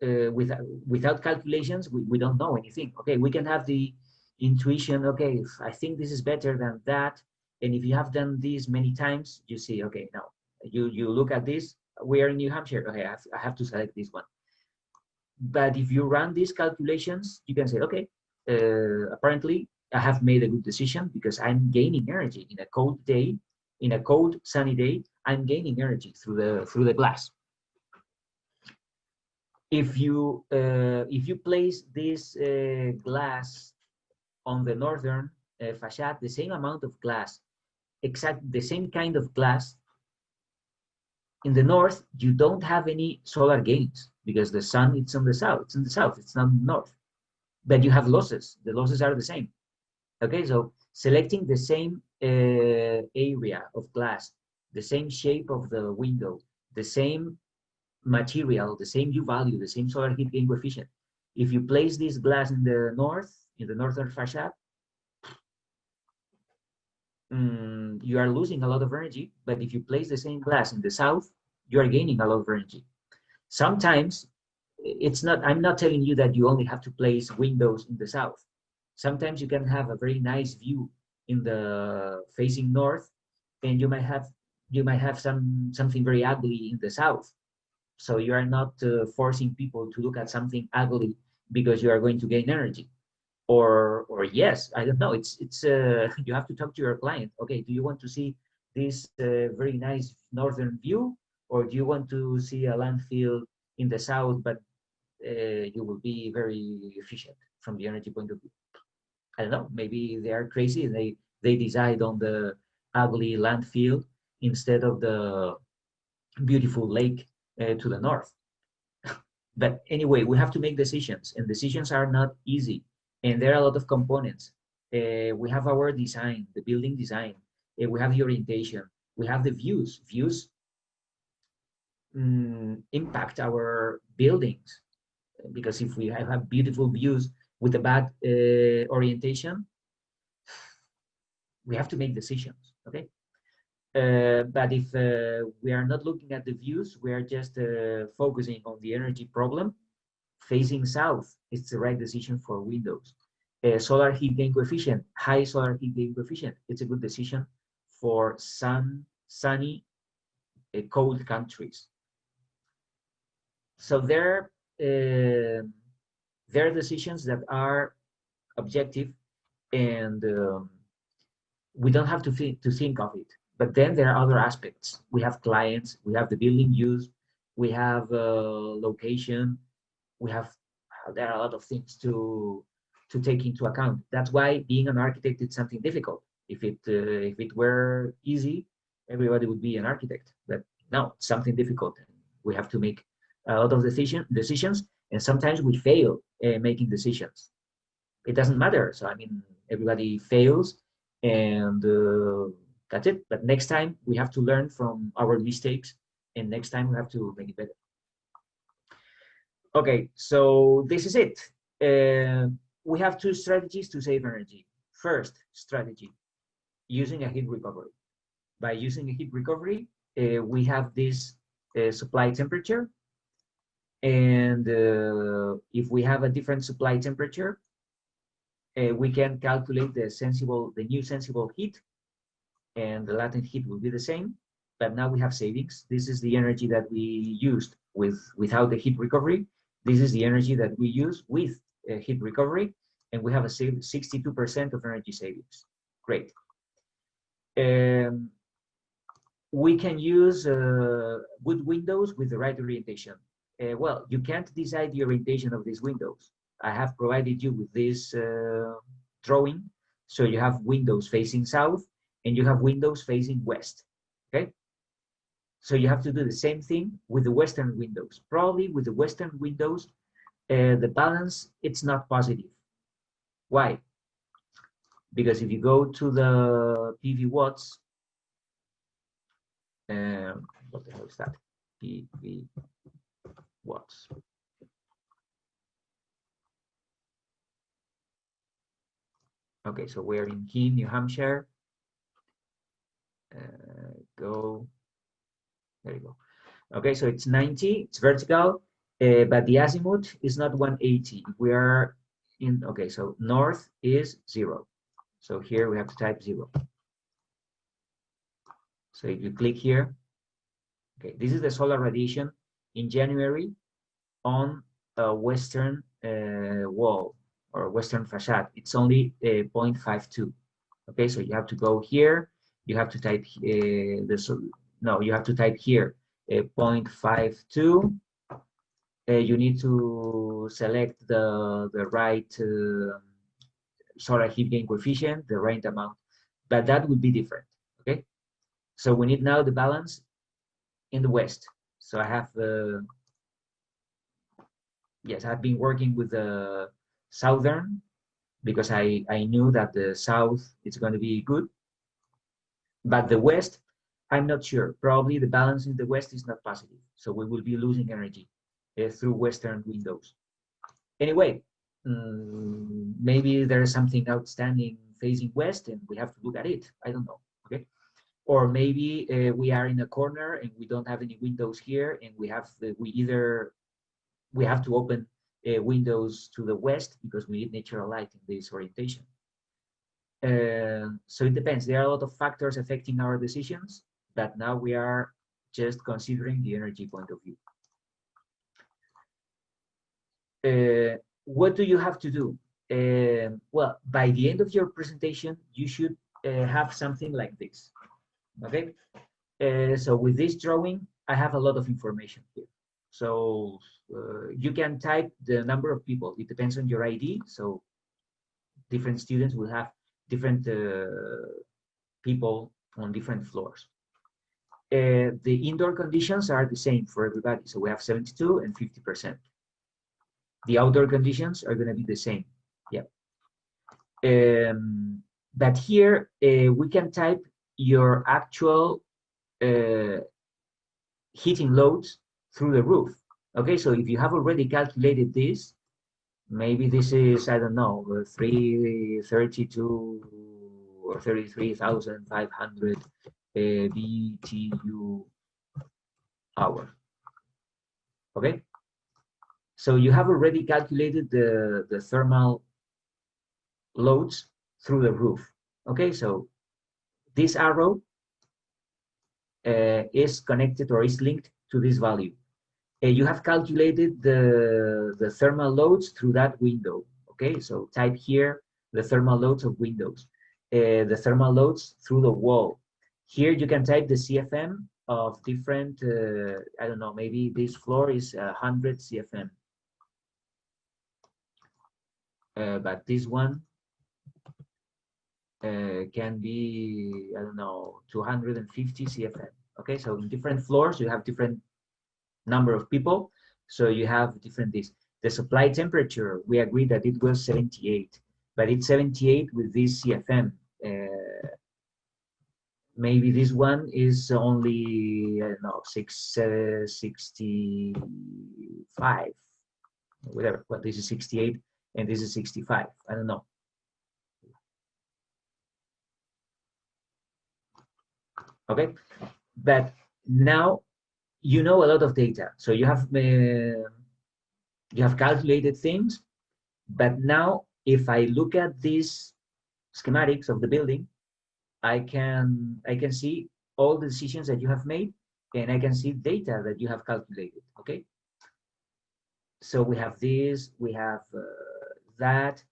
without calculations. We don't know anything. Okay, we can have the intuition. Okay, I think this is better than that, and if you have done this many times, you see, okay, now you look at this. We are in New Hampshire. Okay, I have to select this one. But if you run these calculations, you can say, okay, apparently I have made a good decision, because I'm gaining energy in a cold day, in a cold sunny day. I'm gaining energy through the glass. If you place this glass on the northern facade, the same amount of glass, exact the same kind of glass, in the north, you don't have any solar gains, because the sun, it's on the south. It's in the south. It's not north. But you have losses. The losses are the same. Okay, so selecting the same area of glass, the same shape of the window, the same material, the same U value, the same solar heat gain coefficient. If you place this glass in the north, in the northern facade, you are losing a lot of energy. But if you place the same glass in the south, you are gaining a lot of energy. Sometimes it's not, I'm not telling you that you only have to place windows in the south. Sometimes you can have a very nice view in the facing north, and you might have something very ugly in the south. So you are not forcing people to look at something ugly because you are going to gain energy. Or yes, I don't know. It's you have to talk to your client. Okay, do you want to see this very nice northern view, or do you want to see a landfill in the south, but you will be very efficient from the energy point of view? I don't know. Maybe they are crazy and they decide on the ugly landfill instead of the beautiful lake to the north. But anyway, we have to make decisions, and decisions are not easy, and there are a lot of components. We have our design, the building design. We have the orientation. We have the views. Views impact our buildings, because if we have beautiful views with a bad orientation, we have to make decisions. Okay. But if we are not looking at the views, we are just focusing on the energy problem, facing south, it's the right decision for windows. Solar heat gain coefficient, high solar heat gain coefficient, it's a good decision for sunny, cold countries. So there are decisions that are objective, and we don't have to think of it. But then there are other aspects. We have clients, we have the building use, we have location, we have, there are a lot of things to take into account. That's why being an architect is something difficult. If it were easy, everybody would be an architect. But no, it's something difficult. We have to make a lot of decisions, and sometimes we fail making decisions. It doesn't matter. So I mean, everybody fails, and that's it. But next time we have to learn from our mistakes, and next time we have to make it better. Okay, so this is it. We have two strategies to save energy. First strategy, using a heat recovery. By using a heat recovery, we have this supply temperature, and if we have a different supply temperature, we can calculate the new sensible heat, and the latent heat will be the same, but now we have savings. This is the energy that we used without the heat recovery. This is the energy that we use with heat recovery, and we have a 62% of energy savings. Great. we can use good windows with the right orientation. Well, you can't decide the orientation of these windows. I have provided you with this drawing. So you have windows facing south and you have windows facing west, okay? So you have to do the same thing with the western windows. Probably with the western windows, the balance, it's not positive. Why? Because if you go to the PV watts, what the hell is that? PV watts. Okay, so we're in Keene, New Hampshire. Go, there you go. Okay, so it's 90, it's vertical, but the azimuth is not 180. We are in, okay, so north is 0. So here we have to type 0. So if you click here, okay, this is the solar radiation in January on a western wall or western facade. It's only 0.52. Okay, so you have to go here. You have to type you have to type here 0.52. You need to select the right solar heat gain coefficient, the right amount, but that would be different. Okay, so we need now the balance in the west. So I have yes, I've been working with the southern because I knew that the south is going to be good, but the west, I'm not sure. Probably the balance in the west is not positive, so we will be losing energy through western windows. Anyway, maybe there is something outstanding facing west and we have to look at it. I don't know. Okay, or maybe we are in a corner and we don't have any windows here, and we have to open windows to the west because we need natural light in this orientation. So it depends. There are a lot of factors affecting our decisions, but now we are just considering the energy point of view. What do you have to do? Well, by the end of your presentation, you should have something like this. Okay. So with this drawing, I have a lot of information here. So you can type the number of people. It depends on your ID. So different students will have different people on different floors. The indoor conditions are the same for everybody. So we have 72 and 50%. The outdoor conditions are going to be the same. Yeah. But here we can type your actual heating loads through the roof. Okay, so if you have already calculated this, maybe this is, I don't know, 332 or 33,500 BTU hour. Okay, so you have already calculated the thermal loads through the roof. Okay, so this arrow is connected or is linked to this value. You have calculated the thermal loads through that window. Okay, so type here the thermal loads of windows, the thermal loads through the wall. Here you can type the CFM of different, I don't know, maybe this floor is 100 CFM. But this one can be, I don't know, 250 CFM. Okay, so in different floors, you have different number of people. So you have different this. The supply temperature, we agreed that it was 78, but it's 78 with this CFM. Maybe this one is only, I don't know, 65, whatever, but this is 68 and this is 65. I don't know. Okay, but now you know a lot of data. So you have calculated things, but now if I look at these schematics of the building, I can see all the decisions that you have made, and I can see data that you have calculated. Okay, so we have this, we have that.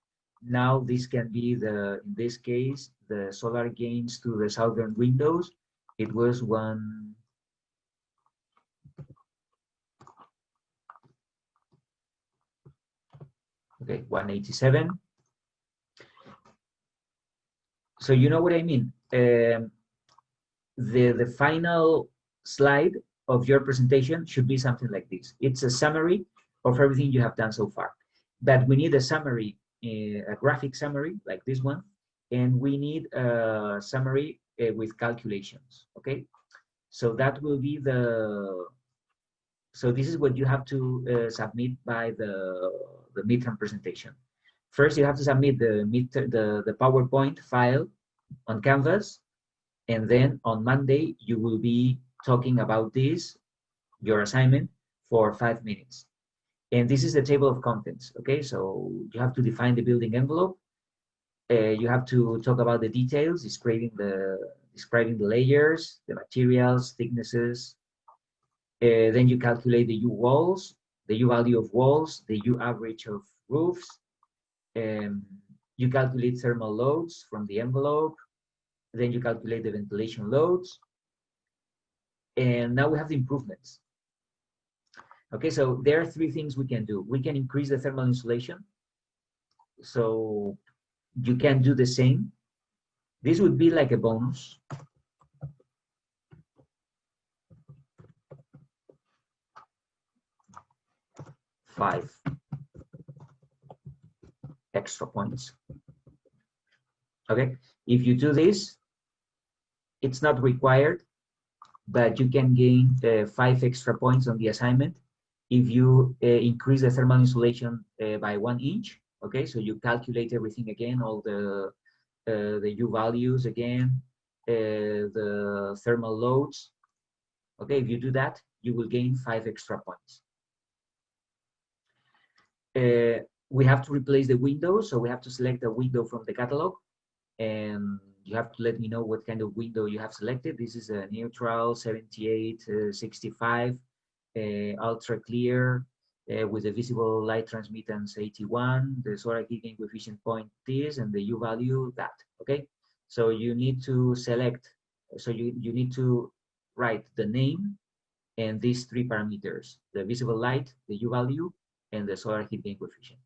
Now this can be in this case, the solar gains to the southern windows. It was one. Okay, 187. So you know what I mean. The final slide of your presentation should be something like this. It's a summary of everything you have done so far. But we need a summary, a graphic summary like this one, and we need a summary with calculations. Okay, so that will be the. So this is what you have to submit by the midterm presentation. First, you have to submit the PowerPoint file on Canvas, and then on Monday you will be talking about this, your assignment, for 5 minutes. And this is the table of contents. Okay, so you have to define the building envelope. You have to talk about the details, describing the layers, the materials, thicknesses. Then you calculate the U walls, the U value of walls, the U average of roofs. You calculate thermal loads from the envelope. Then you calculate the ventilation loads. And now we have the improvements. Okay, so there are 3 things we can do. We can increase the thermal insulation. So you can do the same. This would be like a bonus. Five extra points. Okay, if you do this, it's not required, but you can gain 5 extra points on the assignment if you increase the thermal insulation by 1 inch. Okay, so you calculate everything again, all the U values again, the thermal loads. Okay, if you do that, you will gain 5 extra points. We have to replace the window, so we have to select a window from the catalog, and you have to let me know what kind of window you have selected. This is a neutral 7865, ultra clear, with a visible light transmittance 81, the solar heat gain coefficient point this, and the U value that. Okay, so you need to select, so you need to write the name and these 3 parameters: the visible light, the U value, and the solar heat gain coefficient.